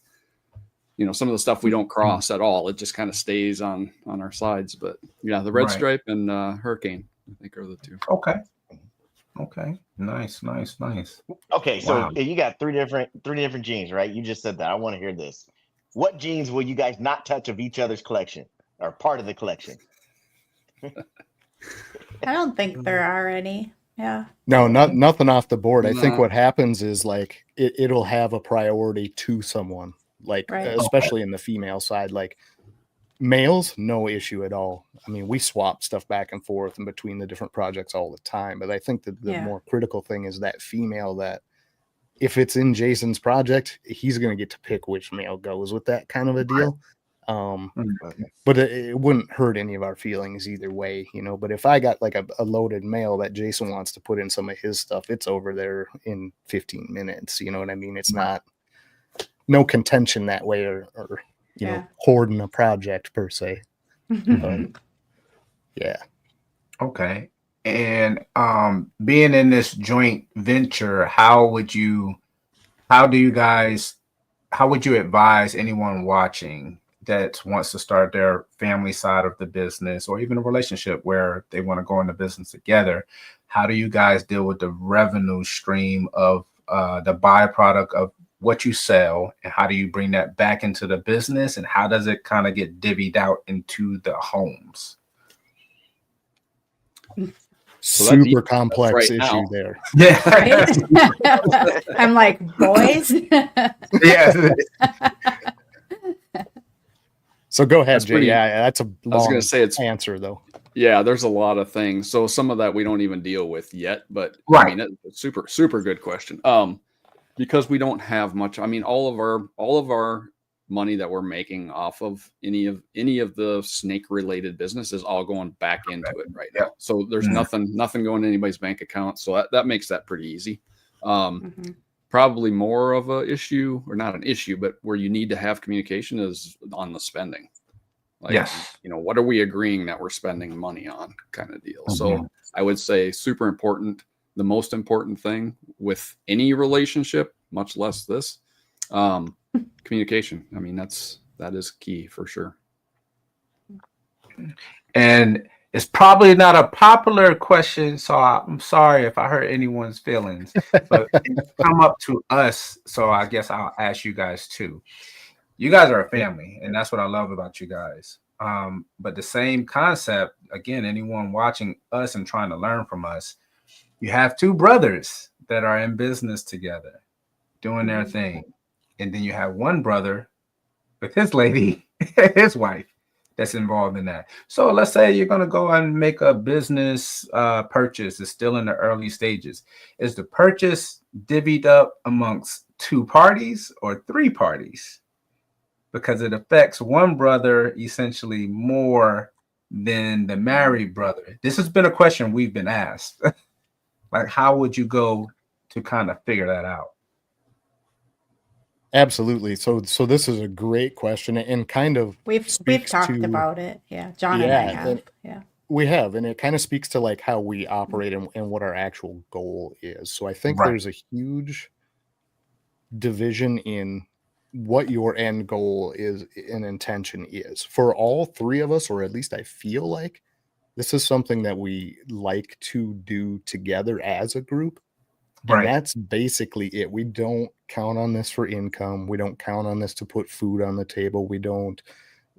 you know, some of the stuff we don't cross at all. It just kind of stays on our sides. But yeah, the red stripe and Hurricane, I think, are the 2. Okay. Nice. Okay, so you got three different genes, right? You just said that. I want to hear this. What genes will you guys not touch of each other's collection or part of the collection? I don't think there are any. Yeah. No, nothing off the board. I think No. what happens is like it'll have a priority to someone, like Right. especially in the female side. Like males, no issue at all. I mean, we swap stuff back and forth in between the different projects all the time. But I think that the Yeah. more critical thing is that female, that if it's in Jason's project, he's going to get to pick which male goes with that kind of a deal. But it wouldn't hurt any of our feelings either way, you know. But if I got like a loaded mail that Jason wants to put in some of his stuff, it's over there in 15 minutes. You know what I mean? It's not no contention that way, or you know, hoarding a project per se. But, yeah. Okay. And being in this joint venture, how would you advise anyone watching that wants to start their family side of the business, or even a relationship where they want to go into business together? How do you guys deal with the revenue stream of the byproduct of what you sell, and how do you bring that back into the business, and how does it kind of get divvied out into the homes? So that's super complex right issue now. there. Yeah. Right? I'm like, boys. Yeah. So go ahead, That's Jay. pretty- Yeah, that's a I was long going to say it's answer though. Yeah, there's a lot of things. So some of that we don't even deal with yet, but Right. I mean, it's super good question. Because we don't have much. I mean, all of our money that we're making off of any of the snake related business is all going back into it right now. So there's nothing going in anybody's bank account. So that makes that pretty easy. Probably more of a issue, or not an issue, but where you need to have communication is on the spending. Like, Yes. you know, what are we agreeing that we're spending money on, kind of deal. So I would say super important. The most important thing with any relationship, much less this, communication. I mean, that is key for sure. And it's probably not a popular question, so I'm sorry if I hurt anyone's feelings, but it's come up to us, so I guess I'll ask you guys too. You guys are a family, and that's what I love about you guys. But the same concept, again, anyone watching us and trying to learn from us, you have two brothers that are in business together, doing their thing. And then you have one brother with his lady, his wife, that's involved in that. So let's say you're going to go and make a business purchase. It's still in the early stages. Is the purchase divvied up amongst two parties or three parties? Because it affects one brother essentially more than the married brother. This has been a question we've been asked. Like, how would you go to kind of figure that out? Absolutely. So this is a great question, and kind of We've talked about it. Yeah, John and I have. Yeah, we have, and it kind of speaks to like how we operate and what our actual goal is. So I think Right. there's a huge division in what your end goal is and intention is for all three of us, or at least I feel like this is something that we like to do together as a group. Right. And that's basically it. We don't count on this for income. We don't count on this to put food on the table. We don't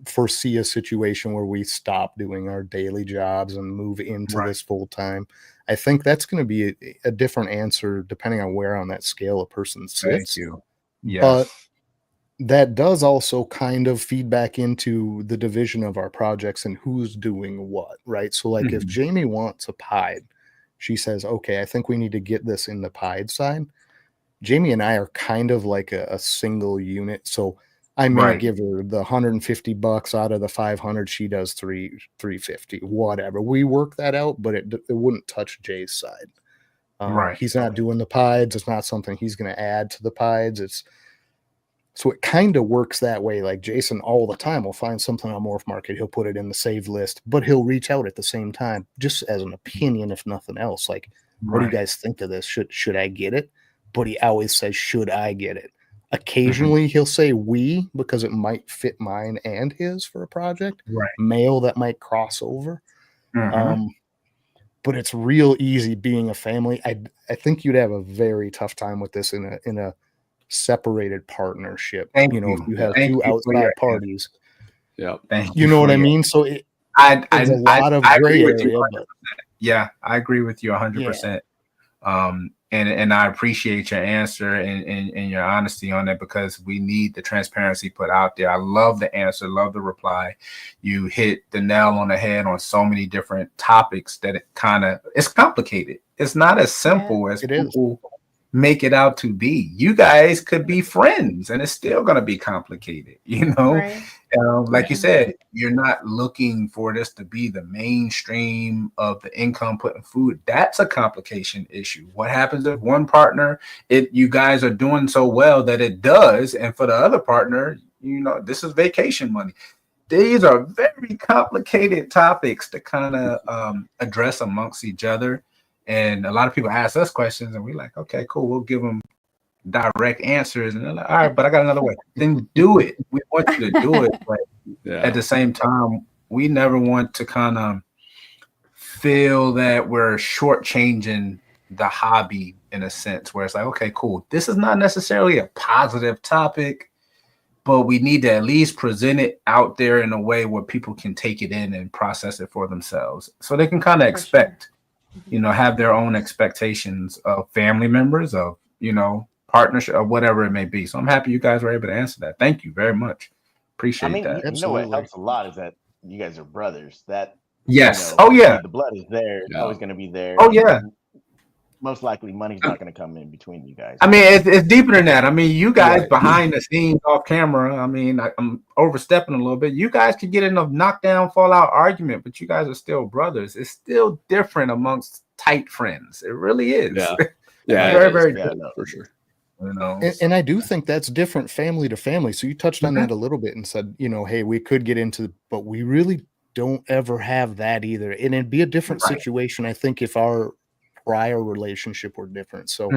foresee a situation where we stop doing our daily jobs and move into this full time. I think that's going to be a different answer depending on where on that scale a person sits. Thank you. Yes. But that does also kind of feed back into the division of our projects and who's doing what, right? So like if Jamie wants a pied, she says, okay, I think we need to get this in the pied side. Jamie and I are kind of like a single unit. So I may give her the $150 out of the 500. She does 350, whatever. We work that out, but it wouldn't touch Jay's side. He's not doing the pieds. It's not something he's going to add to the pieds. So it kind of works that way. Like Jason all the time will find something on Morph Market. He'll put it in the saved list, but he'll reach out at the same time, just as an opinion, if nothing else. Like, what do you guys think of this? Should I get it? But he always says, should I get it? Occasionally he'll say we, because it might fit mine and his for a project. Mail that might cross over. But it's real easy being a family. I think you'd have a very tough time with this in a separated partnership. If you have two outside parties. Yeah. You know what I mean? So it's a lot of gray area. But Yeah, I agree with you 100%. And I appreciate your answer and your honesty on that, because we need the transparency put out there. I love the answer, love the reply. You hit the nail on the head on so many different topics that it's complicated. It's not as simple as people make it out to be. You guys could be friends and it's still going to be complicated, Right. Like you said, you're not looking for this to be the mainstream of the income put in food. That's a complication issue. What happens if one partner, you guys are doing so well that it does, and for the other partner, this is vacation money. These are very complicated topics to kind of address amongst each other. And a lot of people ask us questions and we're like, okay, cool. We'll give them direct answers. And they're like, all right, but I got another way. Then do it. We want you to do it. But at the same time, we never want to kind of feel that we're shortchanging the hobby in a sense where it's like, okay, cool. This is not necessarily a positive topic, but we need to at least present it out there in a way where people can take it in and process it for themselves. So they can kind of expect, have their own expectations of family members, of, partnership, or whatever it may be. So I'm happy you guys were able to answer that. Thank you very much. Appreciate that. You know what helps a lot is that you guys are brothers. That yes. The blood is there. It's always going to be there. Oh yeah. Most likely money's not going to come in between you guys. I mean, it's deeper than that. I mean, you guys behind the scenes off camera, I mean, I'm overstepping a little bit. You guys could get in a knockdown, fallout argument, but you guys are still brothers. It's still different amongst tight friends. It really is. Yeah. Very, very different. For sure. And I do think that's different family to family. So you touched on that a little bit and said, hey, we could get into, but we really don't ever have that either. And it'd be a different situation, I think, if our prior relationship were different. So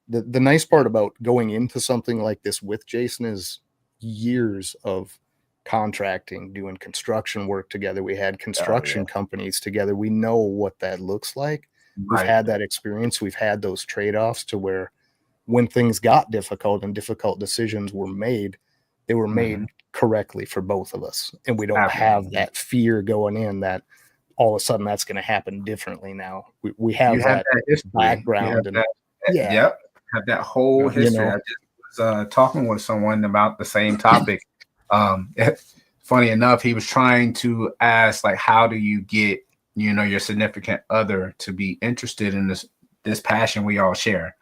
the nice part about going into something like this with Jason is years of contracting, doing construction work together. We had construction companies together. We know what that looks like. We've had that experience. We've had those trade-offs to where when things got difficult and difficult decisions were made, they were made correctly for both of us. And we don't have that fear going in that all of a sudden that's going to happen differently now. We have that background. Have that whole history. I just was talking with someone about the same topic. Funny enough, he was trying to ask, like, how do you get, your significant other to be interested in this passion we all share?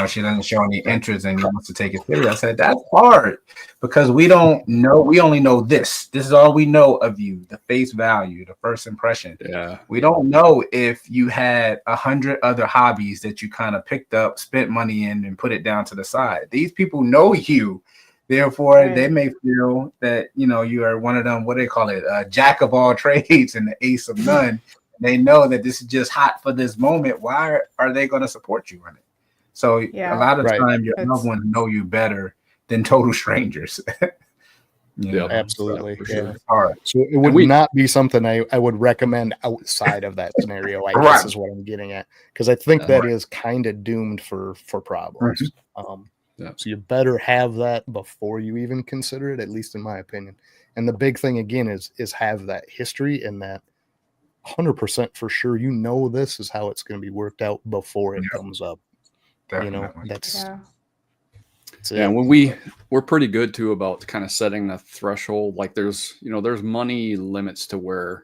She doesn't show any interest and he wants to take it serious. I said, that's hard because we don't know. We only know this. This is all we know of you, the face value, the first impression. Yeah. We don't know if you had 100 other hobbies that you kind of picked up, spent money in, and put it down to the side. These people know you. Therefore, they may feel that, you are one of them, what do they call it? Jack of all trades and the ace of none. They know that this is just hot for this moment. Why are they going to support you on it? So a lot of time your loved ones know you better than total strangers. Absolutely. Sure. All right. So it would not be something I would recommend outside of that scenario. I guess is what I'm getting at. Because I think that is kind of doomed for problems. So you better have that before you even consider it, at least in my opinion. And the big thing again is have that history and that 100% for sure. This is how it's going to be worked out before it comes up. Definitely. When we're pretty good too about kind of setting the threshold. Like there's money limits to where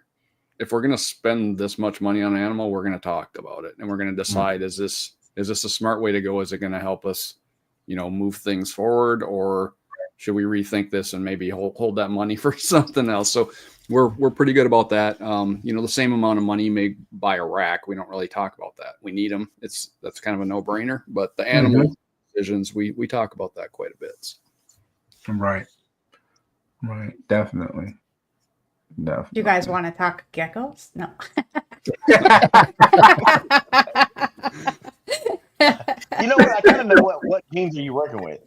if we're going to spend this much money on an animal, we're going to talk about it and we're going to decide, is this a smart way to go? Is it going to help us, move things forward, or should we rethink this and maybe hold that money for something else? So we're pretty good about that. The same amount of money may buy a rack. We don't really talk about that. We need them. That's kind of a no-brainer. But the animal decisions, we talk about that quite a bit. Right. Definitely. You guys want to talk geckos? No. You know what? I kind of know what genes are you working with.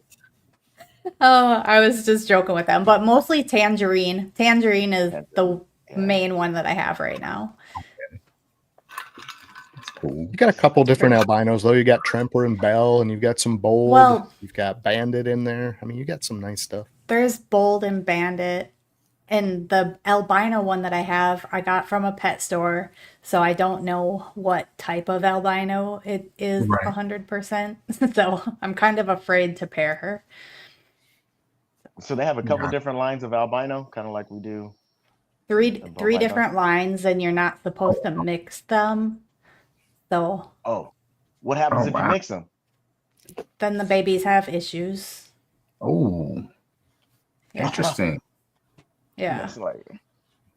Oh, I was just joking with them, but mostly Tangerine. Tangerine is the main one that I have right now. That's cool. You got a couple different albinos though. You got Tremper and Bell, and you've got some Bold. You've got Bandit in there. I mean, you got some nice stuff. There's Bold and Bandit, And the albino one that I have, I got from a pet store. So I don't know what type of albino it is Right. 100%. So I'm kind of afraid to pair her. So they have a couple Yeah. different lines of albino, kind of like we do Three of three albino. different lines, and you're not supposed to mix them. So Oh, what happens Oh, if you wow. mix them? then the babies have issues. Oh, Yeah. interesting. Yeah. That's like,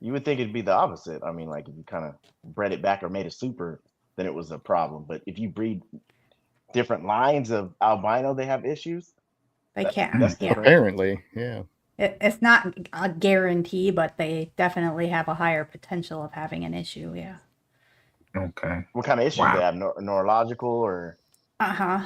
you would think it'd be the opposite. I mean, like if you kind of bred it back or made a super, then it was a problem. But if you breed different lines of albino, they have issues. They That's can. that's Yeah. different. Apparently, yeah. It's not a guarantee, but they definitely have a higher potential of having an issue. Yeah. Okay. What kind of issues Wow. they have? Neurological or Uh-huh.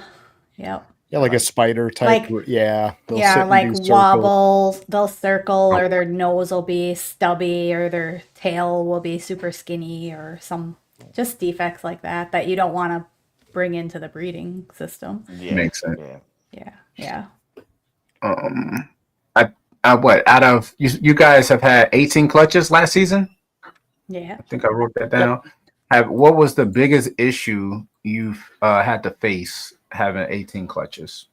Yep. Yeah, like a like spider type. Like, Yeah, they'll sit yeah, and like do circles. wobbles, they'll circle, Oh. or their nose will be stubby, or their tail will be super skinny, or some just defects like that that you don't want to bring into the breeding system. yeah, Makes sense. yeah. Yeah. Yeah. What out of you guys have had 18 clutches last season? Yeah. I think I wrote that down. What was the biggest issue you've had to face having 18 clutches?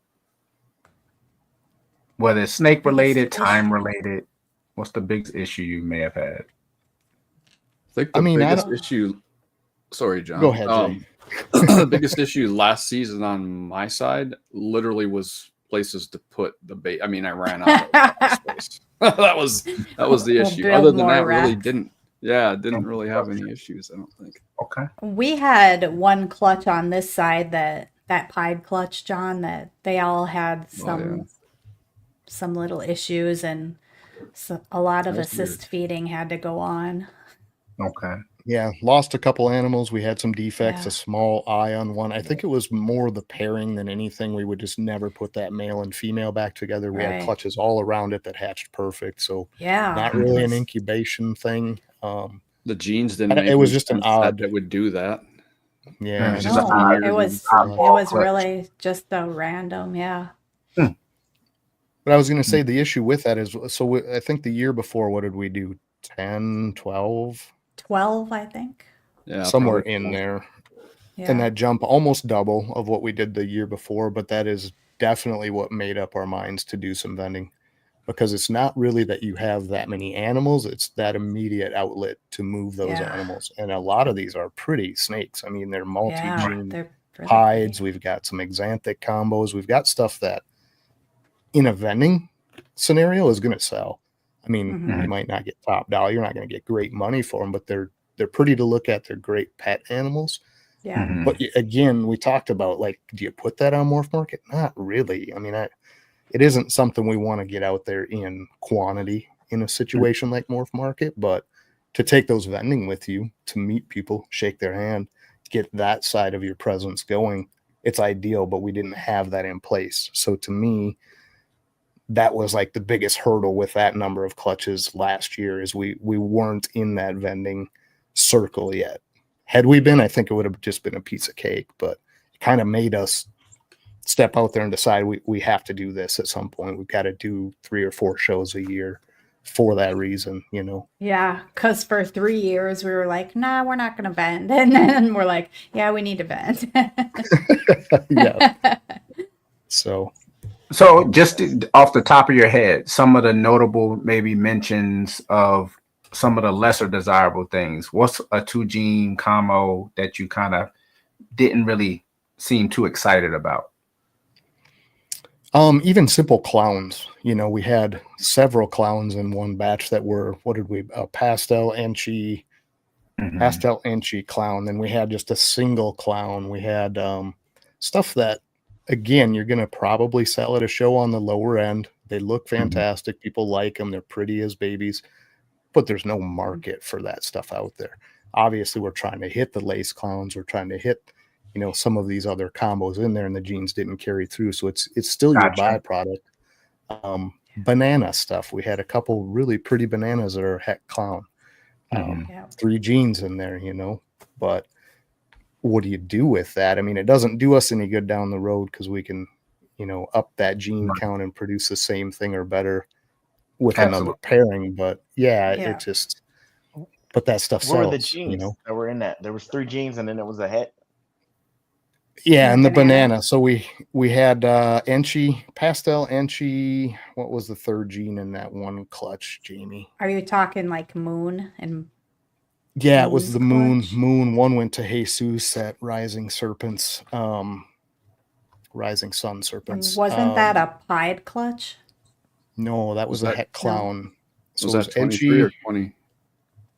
Whether it's snake related, Biggest time issue? related, what's the biggest issue you may have had? I think I the mean, I biggest don't- issue. Sorry, John. Go ahead, Jay. The biggest issue last season on my side literally was places to put the bait. I mean, I ran out of space. that was the We'll issue. build Other than more that, really racks. didn't really have any issues. I don't think. Okay. We had one clutch on this side that pied clutch, John, that they all had some little issues, and so a lot of That's assist feeding had to go on. Okay. Yeah, lost a couple animals. We had some defects, Yeah. a small eye on one. I think it was more the pairing than anything. We would just never put that male and female back together. We Right. had clutches all around it that hatched perfect. So Yeah. not it really an was- incubation thing. The genes didn't. It make was any just an sense odd- that would do that. Yeah, It's just just No, odd. it was Clutch. really just a random, yeah. But I was going to say the issue with that is, I think the year before, what did we do? 10, 12, 12, I think. Yeah, somewhere probably. in there. Yeah. And that jump almost double of what we did the year before, but that is definitely what made up our minds to do some vending, because it's not really that you have that many animals, it's that immediate outlet to move those Yeah. animals. And a lot of these are pretty snakes. I mean, they're Yeah, multi-gene they're really hides. pretty. We've got some exanthic combos. We've got stuff that in a vending scenario is going to sell. I mean, Mhm. you might not get top dollar. You're not going to get great money for them, but they're pretty to look at. They're great pet animals. Yeah. Mhm. But again, we talked about, like, do you put that on Morph Market? Not really. I mean, it isn't something we want to get out there in quantity in a situation like Morph Market, but to take those vending with you, to meet people, shake their hand, get that side of your presence going, it's ideal, but we didn't have that in place. So to me, that was like the biggest hurdle with that number of clutches last year, is we weren't in that vending circle yet. Had we been, I think it would have just been a piece of cake, but it kind of made us step out there and decide we have to do this at some point. We've got to do 3 or 4 shows a year for that reason, you know. Yeah, because for 3 years we were like, nah, we're not going to vend. And then we're like, yeah, we need to vend. Yeah. So just off the top of your head, some of the notable maybe mentions of some of the lesser desirable things. What's a 2-gene combo that you kind of didn't really seem too excited about? even simple clowns, you know, we had several clowns in one batch that were, pastel Enchi clown. Then we had just a single clown. We had stuff that, again, you're going to probably sell at a show on the lower end. They look fantastic. People like them. They're pretty as babies, but there's no market for that stuff out there. Obviously, we're trying to hit the lace clowns. We're trying to hit, you know, some of these other combos in there, and the genes didn't carry through. So it's still your byproduct. Banana stuff. We had a couple really pretty bananas that are heck clown. 3 genes in there, you know, but what do you do with that? I mean, it doesn't do us any good down the road, because we can, you know, up that gene count and produce the same thing or better with Absolutely. another pairing. But yeah, Yeah. it just, but that stuff What were the sells, jeans you know? that were in that? There was 3 jeans and then it was a hat. Yeah, And and the banana. banana. So we had Enchi, pastel Enchi. What was the third gene in that one clutch, Jamie? Are you talking like moon and Yeah, it was Moon's the moon. clutch? Moon. One went to Jesus at Rising Serpents, Rising Sun Serpents. wasn't that a pied clutch? No, that was Was a that- het clown. So Was it was that 23 or Enchi. 20?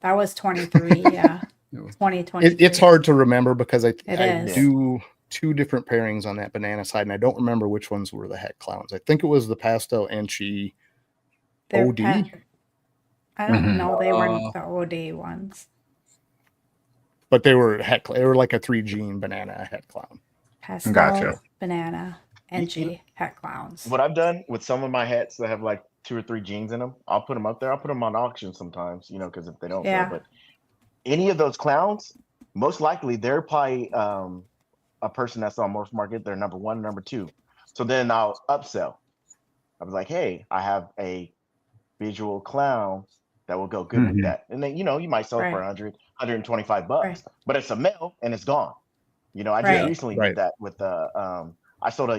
That was 23, yeah. It was- 2023. It's hard to remember because I is. do 2 different pairings on that banana side, and I don't remember which ones were the het clowns. I think it was the pastel Enchi They're OD. I don't Mhm. know. They weren't the OD ones. But they were they were like a 3 gene banana het clown. Pastel, Gotcha. banana, You- Enchi, het clowns. What I've done with some of my hats that have like 2 or 3 jeans in them, I'll put them up there. I'll put them on auction sometimes, because if they don't Yeah. go, but any of those clowns, most likely they're probably a person that's on Morph Market. They're number 1, number 2. So then I'll upsell. I was like, hey, I have a visual clown that will go good with Mhm. that. And then, you might sell it for Right. 100, $125, Right. but it's a male and it's gone. I just Right. recently Right. did that with I sold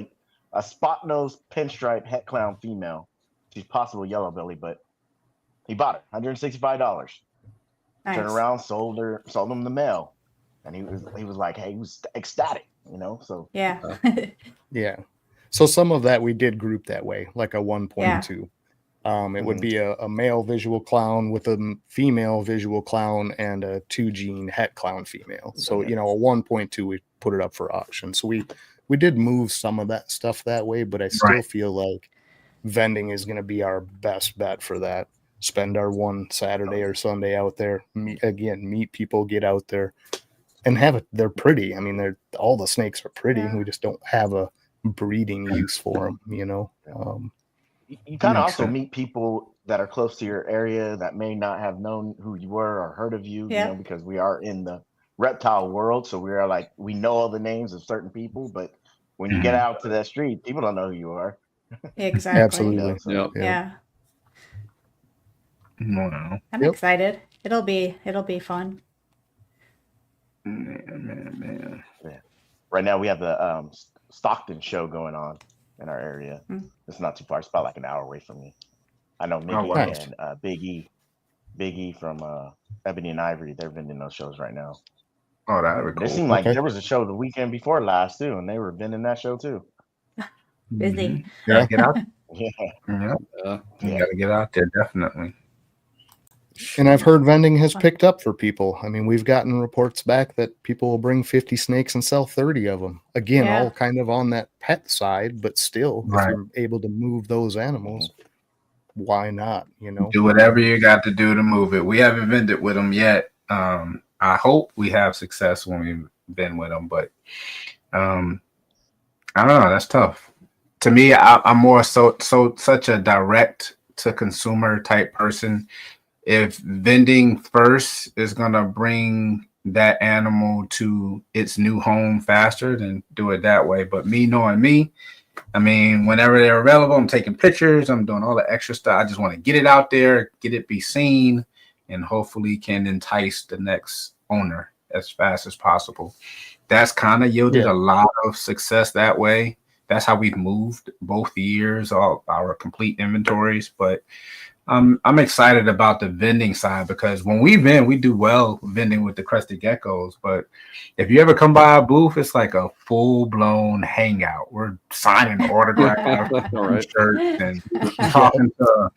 a spot nose pinstripe het clown female. She's possible yellow belly, but he bought it, $165. Nice. Turned around, sold him the male. And he was like, hey, he was ecstatic, so Yeah. Yeah. So some of that we did group that way, like a 1.2. It would be a male visual clown with a female visual clown and a 2 gene het clown female. So, a 1.2, we put it up for auction. So we did move some of that stuff that way, but I still Right. feel like vending is going to be our best bet for that. Spend our one Saturday or Sunday out there, meet people, get out there and have it. They're pretty. I mean, all the snakes are pretty. Yeah. We just don't have a breeding use for them, you kind of Makes also sense. meet people that are close to your area that may not have known who you were or heard of you, Yeah. because we are in the reptile world. So we are like, we know all the names of certain people, but when you get out to that street, people don't know who you are. Exactly. Absolutely. So, Yep. Yeah. Wow. I'm Yep. excited. It'll be fun. Man. right now we have the Stockton show going on in our area. It's not too far. It's about like an hour away from me. I know Mickey wow. and Big E from Ebony and Ivory. They're vending those shows right now. Oh, that would But be it cool. seemed like Okay. there was a show the weekend before last too, and they were vending that show too. Busy. Mhm. Gotta get out. Yeah. Yeah. Yeah. You gotta get out there, definitely. And I've heard vending has picked up for people. I mean, we've gotten reports back that people will bring 50 snakes and sell 30 of them. Again, Yeah. all kind of on that pet side, but still, Right. if you're able to move those animals, why not? Do whatever you got to do to move it. We haven't vended with them yet. I hope we have success when we've been with them, but I don't know. That's tough. To me, I'm more such a direct to consumer type person. If vending first is gonna bring that animal to its new home faster, then do it that way. But me knowing me, I mean, whenever they're available, I'm taking pictures. I'm doing all the extra stuff. I just want to get it out there, get it be seen, and hopefully can entice the next owner as fast as possible. That's kind of yielded a lot of success that way. That's how we've moved both years, all our complete inventories. But I'm excited about the vending side because when we vend, we do well vending with the crested geckos. But if you ever come by our booth, it's like a full-blown hangout. We're signing autographs, All right. shirts, and talking to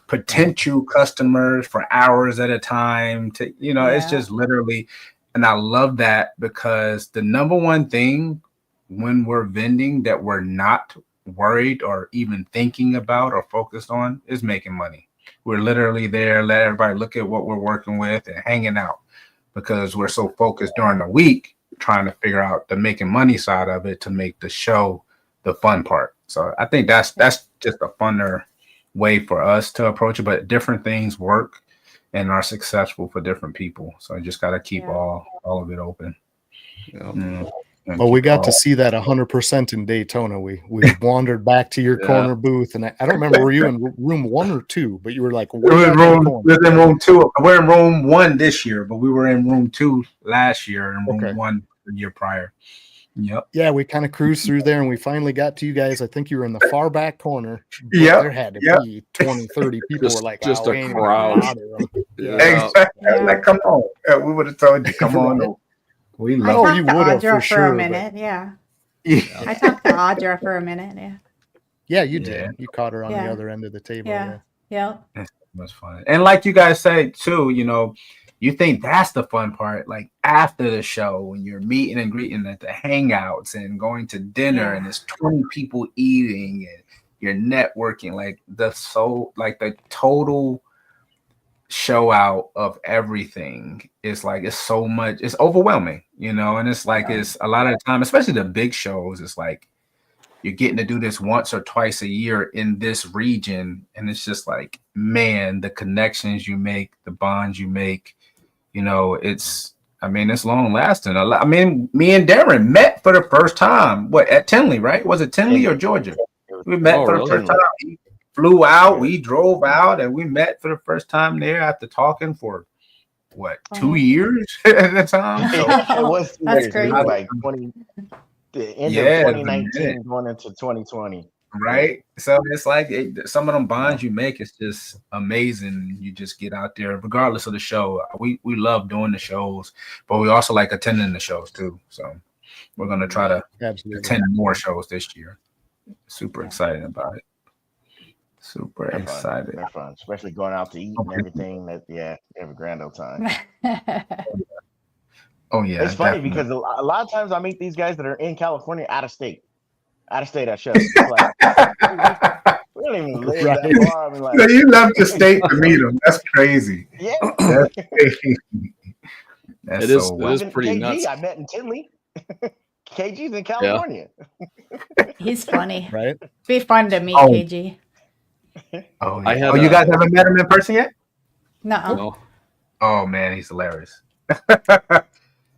potential customers for hours at a time. It's Yeah. just literally, and I love that because the number one thing when we're vending that we're not worried or even thinking about or focused on is making money. We're literally there, let everybody look at what we're working with and hanging out because we're so focused during the week trying to figure out the making money side of it to make the show the fun part. So I think that's just a funner way for us to approach it, but different things work and are successful for different people. So you just got to keep all of it open. Yeah. Well, we got to see that 100% in Daytona. We wandered back to your corner booth, and I don't remember, were you in room 1 or 2? But you were like, we're in room 2. We're in room 1 this year, but we were in room 2 last year and room 1 the year prior. Yep. Yeah, we kind of cruised through there, and we finally got to you guys. I think you were in the far back corner. Yeah, there had to be 20, 30 people. Just, were like, just oh, a crowd. Exactly. Like, come on. We would have told you, come on. We I love talked you to would have Audra for sure, a minute. Yeah. Yeah. I talked to Audra for a minute. Yeah. Yeah, you did. You caught her on the other end of the table. Yeah. That's much fun. And like you guys said too, you think that's the fun part, like after the show when you're meeting and greeting at the hangouts and going to dinner and there's 20 people eating and you're networking, like the total show out of everything is like, it's so much, it's overwhelming, and it's like, it's a lot of the time, especially the big shows, it's like you're getting to do this once or twice a year in this region, and it's just like, man, the connections you make, the bonds you make, it's long lasting. I mean, me and Darren met for the first time at Tinley, right? Was it Tinley or Georgia? We met for the first time. He flew out, we drove out, and we met for the first time there after talking for 2 years at the time. So, it was 2 years. crazy. Like the end of 2019 going into 2020. Right. So it's like some of them bonds you make, it's just amazing. You just get out there, regardless of the show. We love doing the shows, but we also like attending the shows too. So we're going to try to attend more shows this year. Super excited about it. Super excited. They're fun, especially going out to eat and everything. Have a grand old time. Oh yeah, it's funny because a lot of times I meet these guys that are in California, out of state at shows. It's like, we don't even live that far. I mean, like, you left the state to meet them. That's crazy. Yeah, that's crazy. It is pretty KG, nuts. I met in Tinley. KG's in California. He's funny. Right? It'd be fun to meet KG. Oh, yeah. You guys haven't met him in person yet? No. Oh man, he's hilarious.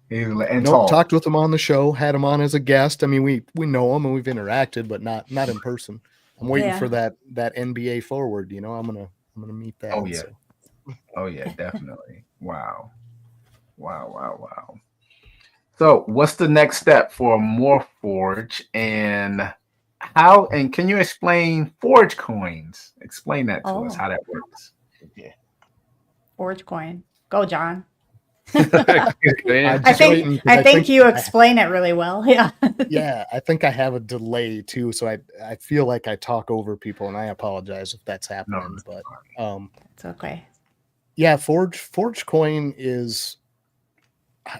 Talked with him on the show, had him on as a guest. I mean, we know him and we've interacted, but not in person. I'm waiting for that NBA forward. I'm gonna meet that. Oh yeah, oh yeah, definitely. Wow. So, what's the next step for Morph Forge, and how? And can you explain Forge coins? Explain that to us, how that works. Yeah. Forge coin. Go, John. I think you explain it really well. Yeah. Yeah, I think I have a delay too, so I feel like I talk over people, and I apologize if that's happening. But it's okay. Yeah, Forge coin is,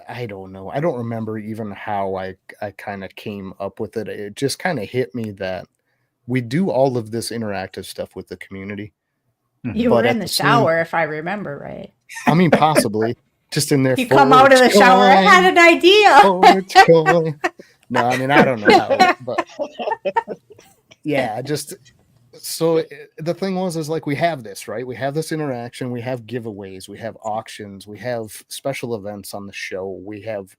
I don't know. I don't remember even how I kind of came up with it. It just kind of hit me that we do all of this interactive stuff with the community. You were in the shower, if I remember right. I mean, possibly. Just in there. You come out of the shower. I had an idea. No, I mean, I don't know how, but yeah, so the thing is like, we have this, right? We have this interaction. We have giveaways. We have auctions. We have special events on the show. We have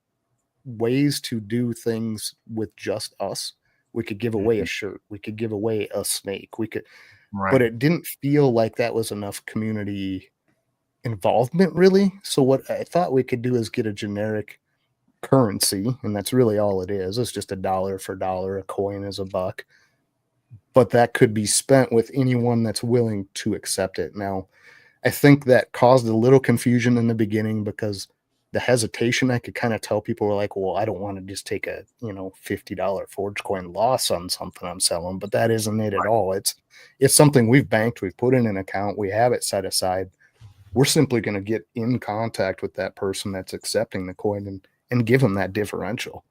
ways to do things with just us. We could give away a shirt. We could give away a snake. But it didn't feel like that was enough community involvement, really. So what I thought we could do is get a generic currency, and that's really all it is. It's just $1 for $1. A coin is $1, but that could be spent with anyone that's willing to accept it. Now, I think that caused a little confusion in the beginning, because the hesitation, I could kind of tell people were like, well, I don't want to just take a $50 Forge coin loss on something I'm selling, but that isn't it at all. It's something we've banked, we've put in an account, we have it set aside. We're simply going to get in contact with that person that's accepting the coin and give them that differential.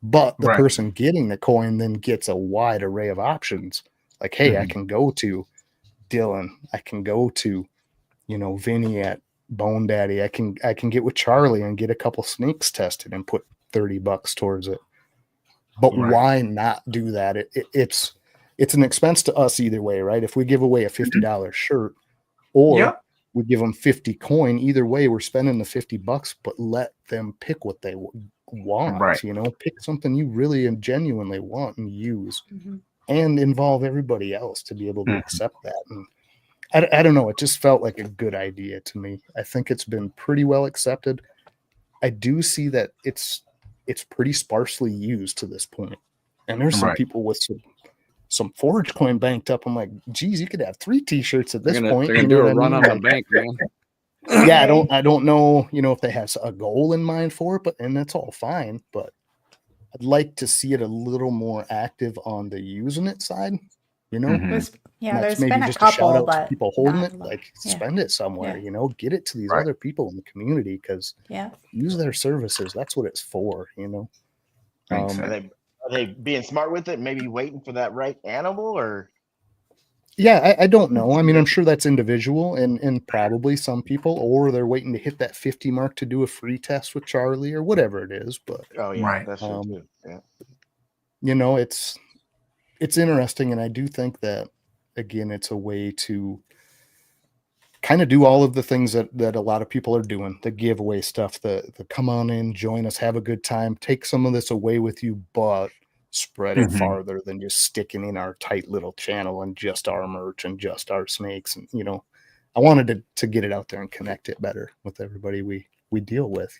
But the person getting the coin then gets a wide array of options. Like, hey, I can go to Dylan. I can go to, Vinny at Bone Daddy. I can get with Charlie and get a couple snakes tested and put $30 towards it. But why not do that? It's an expense to us either way, right? If we give away a $50 shirt or we give them 50 coin, either way, we're spending the $50, but let them pick what they want, Right. pick something you really and genuinely want and use, Mhm. and involve everybody else to be able to Mhm. accept that. And I don't know, it just felt like a good idea to me. I think it's been pretty well accepted. I do see that it's pretty sparsely used to this point. And there's some Right. people with some Forge coin banked up. I'm like, geez, you could have 3 t-shirts at this point. They're gonna do a run on the bank, man. Yeah, I don't know, if they have a goal in mind for it, and that's all fine. But I'd like to see it a little more active on the using it side. Mhm. There's That's been a just a shout couple, out to but people holding not it. a lot. Like, Yeah. spend it somewhere. Get it to these Right. other people in the community, because Yeah. use their services. That's what it's for. Makes Are sense. they being smart with it? Maybe waiting for that right animal, or Yeah, I don't know. I mean, I'm sure that's individual and probably some people, or they're waiting to hit that 50 mark to do a free test with Charlie or whatever it is. But oh yeah, Right. that's true Um, too. Yeah. it's interesting, and I do think that, again, it's a way to kind of do all of the things that a lot of people are doing, the giveaway stuff, the come on in, join us, have a good time, take some of this away with you, but spread it Mhm. farther than just sticking in our tight little channel and just our merch and just our snakes. And I wanted to get it out there and connect it better with everybody we deal with.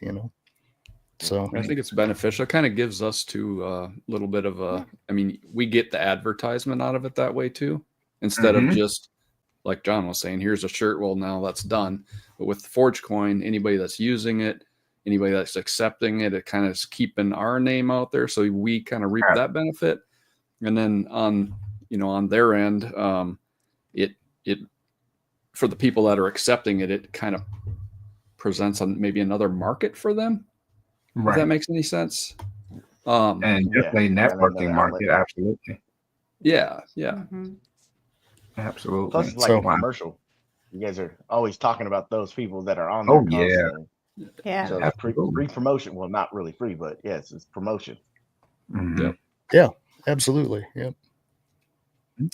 So I think it's beneficial. It kind of gives us to a little bit of a. I mean, we get the advertisement out of it that way too, instead of Mhm. just like John was saying, here's a shirt. Well, now that's done. But with Forge Coin, anybody that's using it, anybody that's accepting it, it kind of is keeping our name out there, so we kind of reap that benefit. And then on their end, it for the people that are accepting it, it kind of presents on maybe another market for them. If that Right. makes any sense. And definitely networking market. Absolutely. Yeah. Mhm. Absolutely. Plus, it's like a commercial. You guys are always talking about those people that are on there constantly. Yeah. So it's free promotion. Well, not really free, but yes, it's promotion. Mhm. Yeah, absolutely. Yep.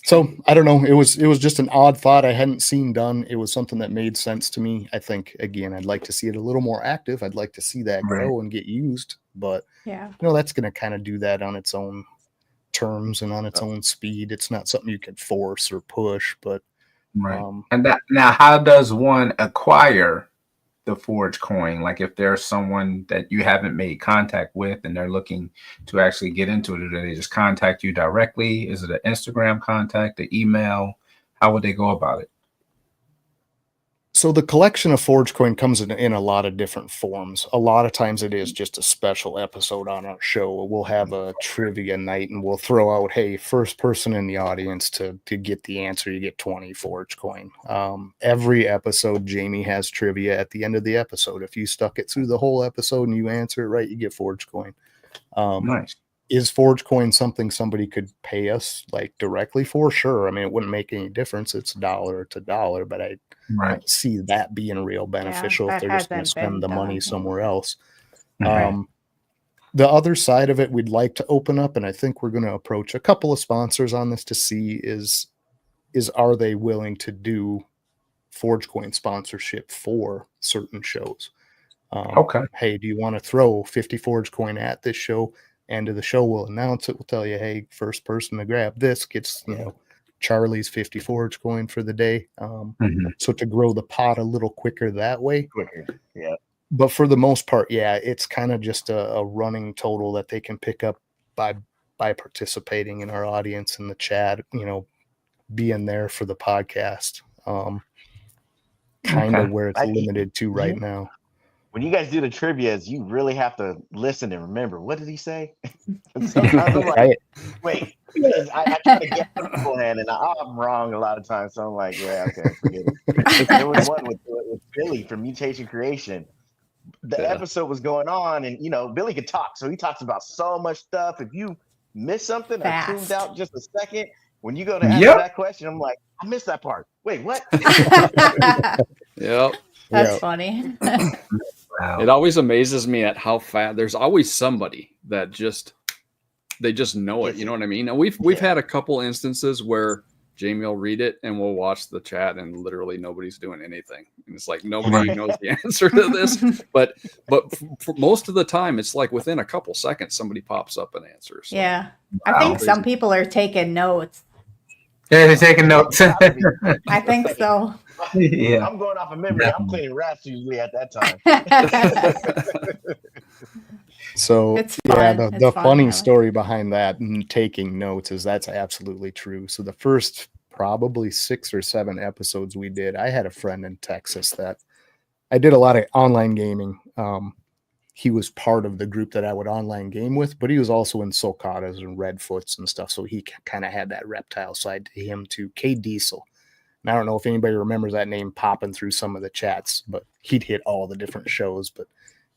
So I don't know. It was just an odd thought I hadn't seen done. It was something that made sense to me. I think, again, I'd like to see it a little more active. I'd like to see that grow and get used. But Yeah. that's going to kind of do that on its own terms and on its own speed. It's not something you can force or push. But Right. And that now, how does one acquire the Forge coin? Like, if there's someone that you haven't made contact with and they're looking to actually get into it, do they just contact you directly? Is it an Instagram contact, an email? How would they go about it? So the collection of Forge coin comes in a lot of different forms. A lot of times it is just a special episode on our show. We'll have a trivia night and we'll throw out, hey, first person in the audience to get the answer, you get 20 Forge coin. Every episode, Jamie has trivia at the end of the episode. If you stuck it through the whole episode and you answer it right, you get Forge coin. Nice. Is Forge coin something somebody could pay us like directly for? Sure. I mean, it wouldn't make any difference. It's dollar to dollar, but I don't see that being real beneficial if they're just going to spend the money somewhere else. The other side of it, we'd like to open up, and I think we're going to approach a couple of sponsors on this to see is are they willing to do Forge coin sponsorship for certain shows? Okay. Hey, do you want to throw 50 Forge coin at this show? End of the show, we'll announce it. We'll tell you, hey, first person to grab this gets, Charlie's 50 Forge coin for the day. So to grow the pot a little quicker that way. Yeah. But for the most part, yeah, it's kind of just a running total that they can pick up by participating in our audience in the chat, being there for the podcast. Kind of where it's limited to right now. When you guys do the trivias, you really have to listen and remember. What did he say? Sometimes I'm like, wait, because I try to get beforehand, and I'm wrong a lot of times. So I'm like, yeah, okay, forget it. There was one with Billy from Mutation Creation. The episode was going on, and Billy could talk, so he talks about so much stuff. If you miss something or tuned out just a second, when you go to answer that question, I'm like, I missed that part. Wait, what? Yep. That's funny. Wow. It always amazes me at how fast there's always somebody that they just know it. You know what I mean? And we've had a couple instances where Jamie will read it, and we'll watch the chat, and literally nobody's doing anything. And it's like nobody knows the answer to this. But for most of the time, it's like within a couple seconds, somebody pops up and answers. So, Yeah. I think some people are taking notes. Yeah, they're taking notes. I think so. Yeah. I'm going off of memory. I'm cleaning rats usually at that time. So It's yeah, fun. the It's fun, funny Alex. story behind that and taking notes is that's absolutely true. So the first probably 6 or 7 episodes we did, I had a friend in Texas that I did a lot of online gaming. He was part of the group that I would online game with, but he was also in sulcatas and redfoots and stuff. So he kind of had that reptile side to him too. K Diesel. And I don't know if anybody remembers that name popping through some of the chats, but he'd hit all the different shows. But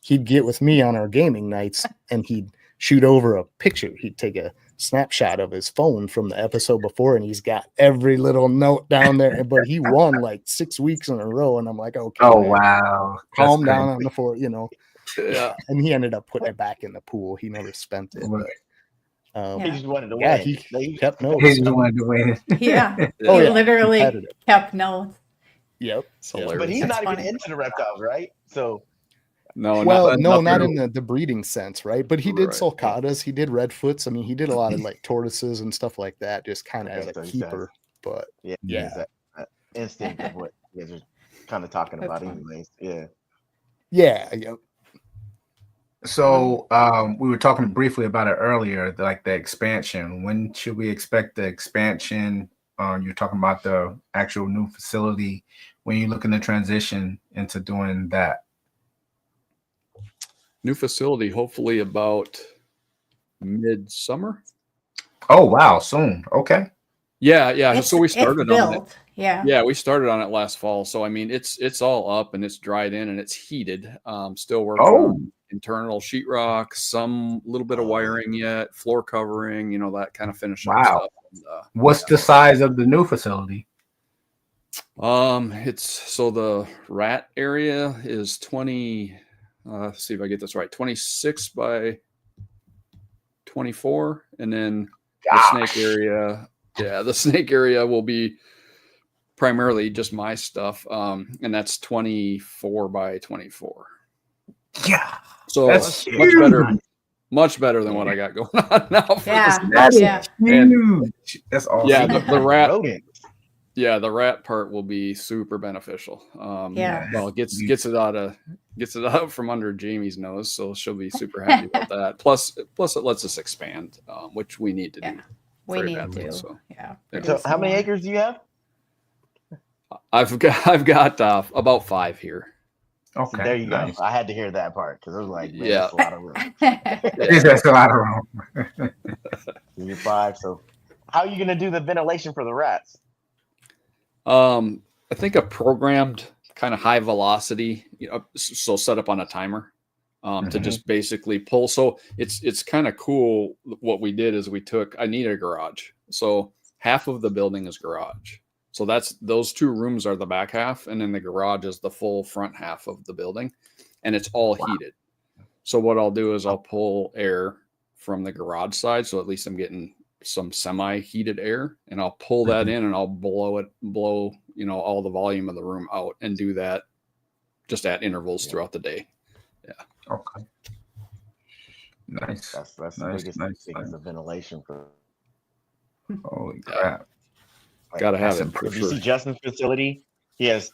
he'd get with me on our gaming nights and he'd shoot over a picture. He'd take a snapshot of his phone from the episode before, and he's got every little note down there. But he won like 6 weeks in a row, and I'm like, okay, Oh man, wow. calm That's down crazy. on the floor, you know. yeah. And he ended up putting it back in the pool. He never spent it. But, He just wanted to yeah, win. he kept notes. He just wanted to win. Yeah. Oh, He yeah, literally competitive. kept notes. Yep. It's Yep. hilarious. But he's That's not funny. even into the reptiles, right? So No, Well, no, not not true. in the breeding sense, right? But he did Right. sulcatas, he did redfoots. I mean, he did a lot of like tortoises and stuff like that, just kind of Okay, as so a he keeper. But yeah, Yeah. it's that instinct of what you guys are kind of talking That's about, fun. anyways. Yeah. yeah, So we were talking briefly about it earlier, like the expansion. When should we expect the expansion? You're talking about the actual new facility. When you're looking to transition into doing that? New facility, hopefully about midsummer. Oh wow, soon. Okay. Yeah. So we started it's on it. built. Yeah. Yeah, we started on it last fall. So I mean, it's all up and it's dried in and it's heated. Still working on internal sheetrock, some little bit of wiring yet, floor covering, that kind of finishing Wow. stuff. And, What's the size of the new facility? it's so the rat area is 20. Let's see if I get this right. 26 by 24, and then the snake area. Yeah, the snake area will be primarily just my stuff, and that's 24 by 24. Yeah. So That's much better than what I got going on now. For Yeah. this. That's Yeah. huge. That's awesome. Yeah, the rat. Rodent. Yeah, the rat part will be super beneficial. Yeah. Well, it gets it out from under Jamie's nose, so she'll be super happy about that. Plus, it lets us expand, which we need to do. We very need badly, to. so. Yeah. Yeah. So produce how many more. acres do you have? I've got about 5 here. Okay. So there you nice. go. I had to hear that part because I was like, man, Yeah. that's a lot of room. That's a lot of room. You're 5. So how are you gonna do the ventilation for the rats? I think a programmed kind of high velocity, so set up on a timer, to just basically pull. So it's kind of cool. What we did is I need a garage. So half of the building is garage. So those 2 rooms are the back half, and then the garage is the full front half of the building, and it's all heated. So what I'll do is I'll pull air from the garage side, so at least I'm getting some semi-heated air, and I'll pull that in and I'll blow all the volume of the room out, and do that just at intervals throughout the day. Yeah. Okay. Nice. That's the Nice, biggest nice, thing is the ventilation for. Holy crap. Gotta have That's it for If you sure. see Justin's facility, he has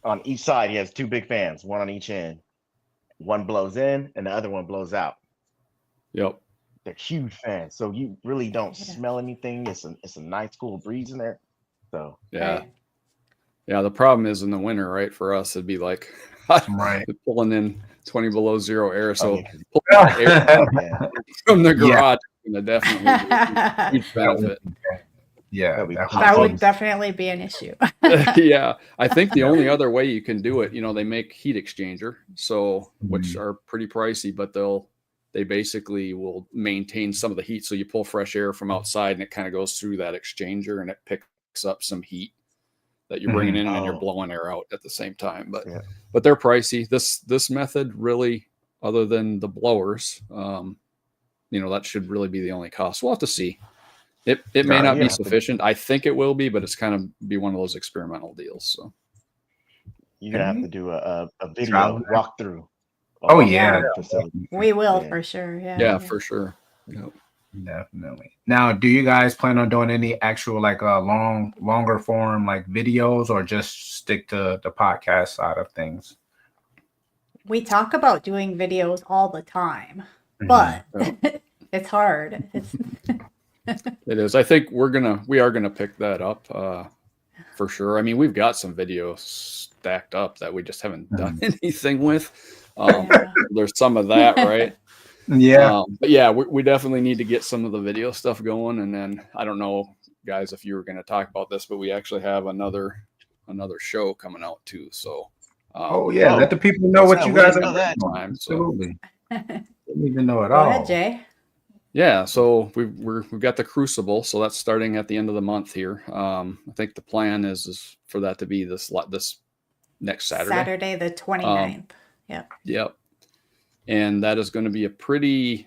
on each side, he has 2 big fans, one on each end. One blows in and the other one blows out. Yep. They're huge fans. So you really don't smell anything. It's a nice cool breeze in there. So Yeah. Right. Yeah. The problem is in the winter, right? For us, it'd be like Right. pulling in 20 below zero air. So yeah, 'cause- pulling that air yeah, from the Yeah. garage is going to definitely be a huge benefit. Yeah. That'd be that hot. That whole- would definitely be an issue. Yeah. I think the only other way you can do it, they make heat exchanger, so which are pretty pricey, but they basically will maintain some of the heat. So you pull fresh air from outside and it kind of goes through that exchanger and it picks up some heat that you're bringing in and you're Oh. blowing air out at the same time. But Yeah. but they're pricey. This method really, other than the blowers, that should really be the only cost. We'll have to see. It may Right, not you be have to- sufficient. I think it will be, but it's kind of be one of those experimental deals. So You're gonna have to do a video Trial. walkthrough. Oh, yeah. Facility. We will Yeah. for sure. yeah, for sure. Yep. Definitely. Now, do you guys plan on doing any actual like longer form like videos, or just stick to the podcast side of things? We talk about doing videos all the time, Mhm. but it's hard. It's It is. I think we are gonna pick that up for sure. I mean, we've got some videos stacked up that we just haven't done anything with. Yeah. There's some of that, right? Yeah. But yeah, we definitely need to get some of the video stuff going. And then I don't know, guys, if you were going to talk about this, but we actually have another show coming out too. So Oh yeah, let the people know what you guys are doing. time. So Absolutely. Didn't even know at Go all. ahead, Jay. yeah, so we've got the Crucible, so that's starting at the end of the month here. I think the plan is for that to be this next Saturday. Saturday the 29th. Yep. And that is going to be a pretty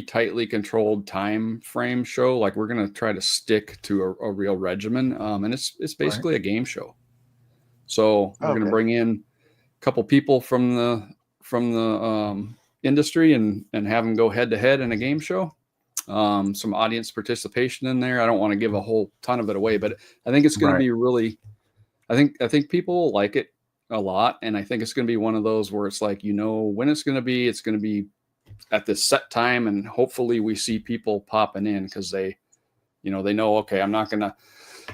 tightly controlled time frame show. Like we're going to try to stick to a real regimen. And it's basically a game show. So we're going to bring in a couple people from the industry and have them go head to head in a game show. Some audience participation in there. I don't want to give a whole ton of it away, but I think it's going to be really, I think people will like it a lot. And I think it's going to be one of those where it's like, when it's going to be at this set time. And hopefully we see people popping in because they know, okay, I'm not going to,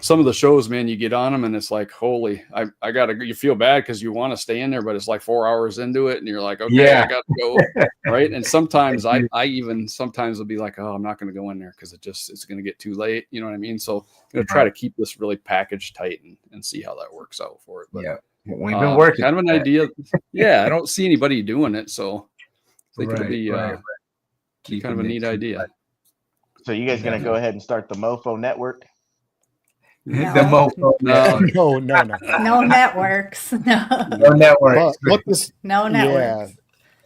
some of the shows, man, you get on them and it's like, holy, I got to, you feel bad because you want to stay in there, but it's like 4 hours into it and you're like, okay, I got to go. Right. And sometimes I even sometimes will be like, oh, I'm not going to go in there because it's going to get too late. You know what I mean? So I'm going to try to keep this really packaged tight and see how that works out for it. But we've been working. Kind of an idea. Yeah. I don't see anybody doing it. So I think it'll be kind of a neat idea. So you guys gonna go ahead and start the Mofo Network? No. The Mofo. No. No networks. No networks. But this, No networks.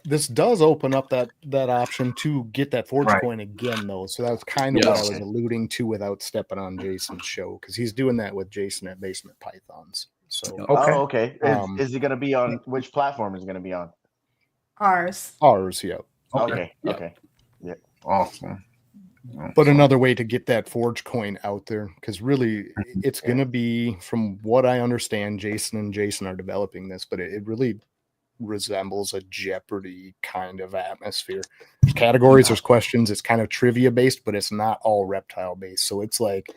this does open up that option to get that Forge coin again, though. So that's kind of what I was alluding to without stepping on Jason's show, because he's doing that with Jason at Basement Pythons. So okay. Is it gonna be on which platform is it gonna be on? Ours. Yeah. Okay. Yeah. Awesome. But another way to get that Forge coin out there, because really it's going to be, from what I understand, Jason are developing this, but it really resembles a Jeopardy kind of atmosphere. There's categories, there's questions, it's kind of trivia based, but it's not all reptile based. So it's like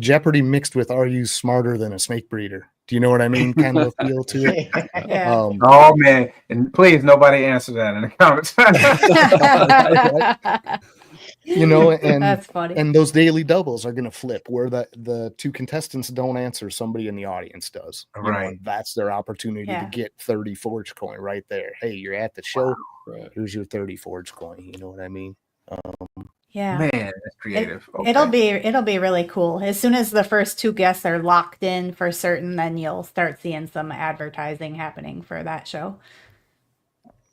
Jeopardy mixed with, are you smarter than a snake breeder? Do you know what I mean? Kind of a feel to it. Yeah. Oh man, and please nobody answer that in the comments. And that's funny. And those daily doubles are going to flip where the two contestants don't answer, somebody in the audience does. And that's their opportunity to get 30 Forge coin right there. Hey, you're at the show. Here's your 30 Forge coin. You know what I mean? Yeah, man, that's creative. It'll be really cool. As soon as the first two guests are locked in for certain, then you'll start seeing some advertising happening for that show.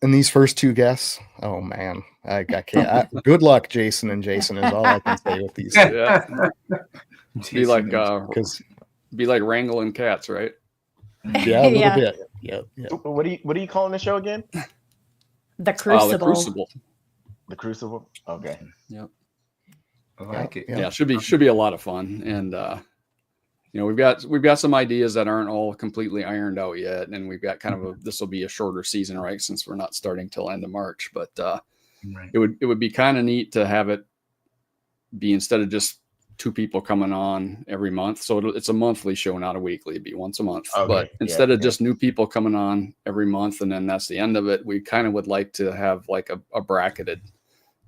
And these first two guests, oh man, I can't. Good luck, Jason and Jason, is all I can say with these. Be like wrangling cats, right? Yeah, a little bit. Yep. What are you calling the show again? The Crucible. The Crucible. The Crucible. Okay. Yep. I like it. Yeah, should be a lot of fun, and we've got some ideas that aren't all completely ironed out yet, and we've got kind of this will be a shorter season, right? Since we're not starting till end of March, but it would be kind of neat to have it be, instead of just two people coming on every month. So it's a monthly show, not a weekly. It'd be once a month. Okay. But instead of just new people coming on every month and then that's the end of it, we kind of would like to have like a bracketed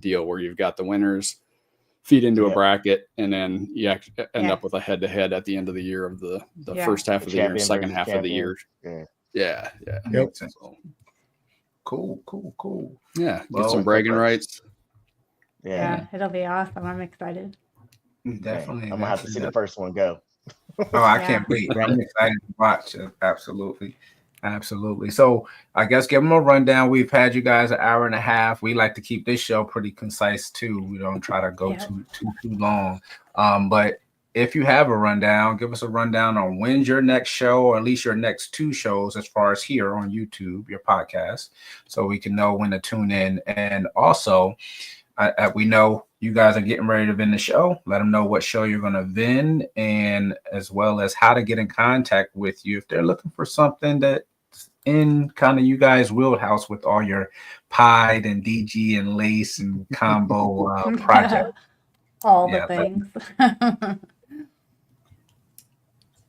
deal where you've got the winners feed into a bracket and then you end up with a head-to-head at the end of the year of the first half of the year and second half of the year. Yeah. Yep. So, cool. Yeah. Get some bragging rights. Yeah, it'll be awesome. I'm excited. Definitely. I'm gonna have to see the first one go. Oh, I can't wait. I'm excited to watch. Absolutely. Absolutely. So I guess give them a rundown. We've had you guys an hour and a half. We like to keep this show pretty concise too. We don't try to go too long. But if you have a rundown, give us a rundown on when's your next show, or at least your next two shows, as far as here on YouTube, your podcast, so we can know when to tune in. And also, we know you guys are getting ready to vend the show. Let them know what show you're going to vend, and as well as how to get in contact with you if they're looking for something that's in kind of you guys' wheelhouse with all your pied and DG and lace and combo projects. All the things.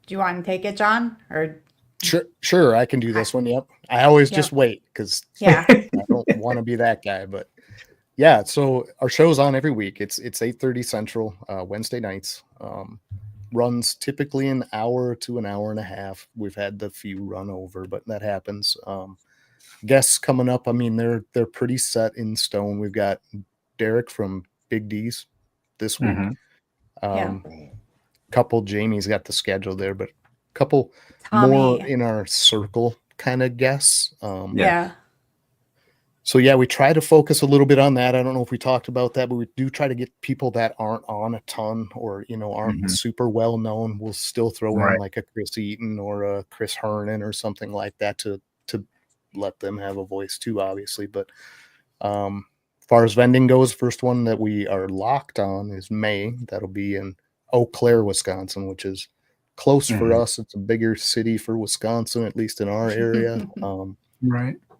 Do you want to take it, John? Or Sure, I can do this one. Yep. I always just wait because I don't want to be that guy, but yeah, so our show's on every week. It's 8:30 Central, Wednesday nights. Runs typically an hour to an hour and a half. We've had the few run over, but that happens. Guests coming up, I mean, they're pretty set in stone. We've got Derek from Big D's this week. Couple, Jamie's got the schedule there, but a couple more in our circle kind of guests. So yeah, we try to focus a little bit on that. I don't know if we talked about that, but we do try to get people that aren't on a ton or, aren't super well known. We'll still throw in like a Chris Eaton or a Chris Hernan or something like that to let them have a voice too, obviously. But as far as vending goes, first one that we are locked on is May. That'll be in Eau Claire, Wisconsin, which is close for us. It's a bigger city for Wisconsin, at least in our area.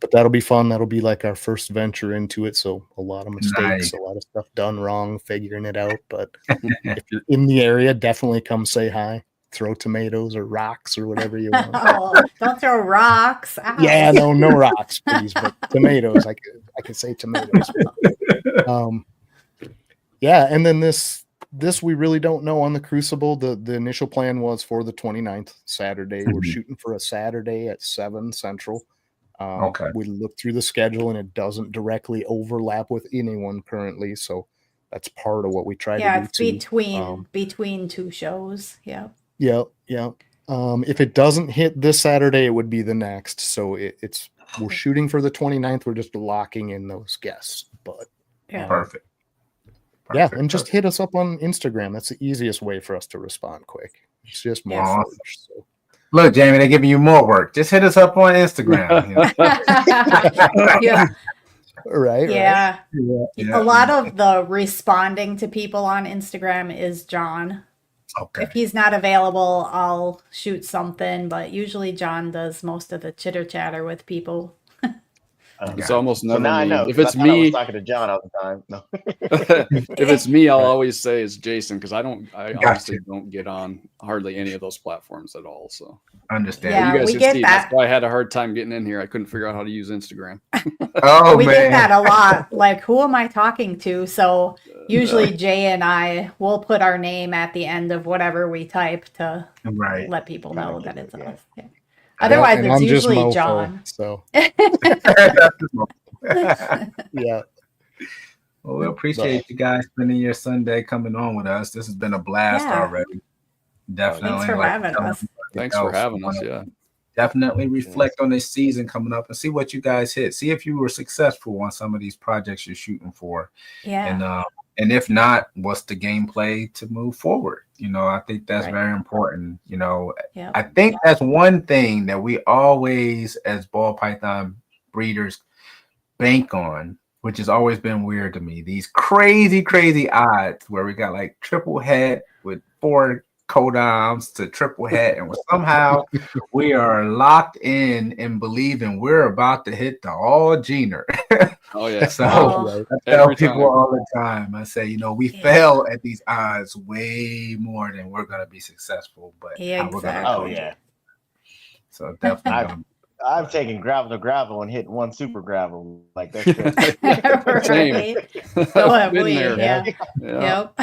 But that'll be fun. That'll be like our first venture into it. So a lot of mistakes, a lot of stuff done wrong, figuring it out. But if you're in the area, definitely come say hi. Throw tomatoes or rocks or whatever you want. Oh, don't throw rocks. Ow. Yeah, no rocks, please. But tomatoes, I could say tomatoes. Yeah, and then this we really don't know on the Crucible. The initial plan was for the 29th, Saturday. We're shooting for a Saturday at 7 Central. We looked through the schedule and it doesn't directly overlap with anyone currently, so that's part of what we try to do. Yeah, it's between two shows. Yeah. If it doesn't hit this Saturday, it would be the next. So we're shooting for the 29th. We're just locking in those guests. But Perfect. And just hit us up on Instagram. That's the easiest way for us to respond quick. It's just Morph Forge. So. Look, Jamie, they're giving you more work. Just hit us up on Instagram. Right. A lot of the responding to people on Instagram is John. Okay. If he's not available, I'll shoot something, but usually John does most of the chitter chatter with people. It's almost never now me. I know. If it's I me, was talking to John all the time. No. If it's me, I'll always say it's Jason because I honestly don't get on hardly any of those platforms at all. So understand. Yeah, you guys we can get see that. that's why I had a hard time getting in here. I couldn't figure out how to use Instagram. We get that a lot. Like, who am I talking to? So usually Jay and I will put our name at the end of whatever we type to let people know that it's us. Yeah. Otherwise, it's I'm usually mofo, John. So Well, we appreciate you guys spending your Sunday coming on with us. This has been a blast already. Definitely. Thanks for having us. Thanks for having us. Yeah. Definitely reflect on this season coming up and see what you guys hit. See if you were successful on some of these projects you're shooting for. Yeah. And if not, what's the gameplay to move forward? I think that's very important. I think that's one thing that we always, as ball python breeders, bank on, which has always been weird to me. These crazy, crazy odds where we got like triple head with 4 codoms to triple head, and somehow we are locked in and believing we're about to hit the all gener. Oh yeah. So I tell people all the time, I say, we fail at these odds way more than we're gonna be successful, but how we're gonna so definitely I've taken gravel to gravel and hit 1 super gravel. Like that's good. Same. So have we. There, Yep.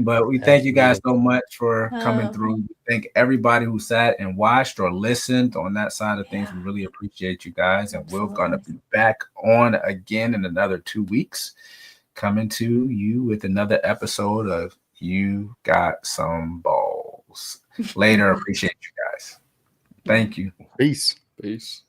But we thank you guys so much for coming through. Thank everybody who sat and watched or listened on that side of things. We really appreciate you guys. And we're going to be back on again in another 2 weeks, coming to you with another episode of You Got Some Balls. Later. Appreciate you guys. Thank you. Peace. Peace.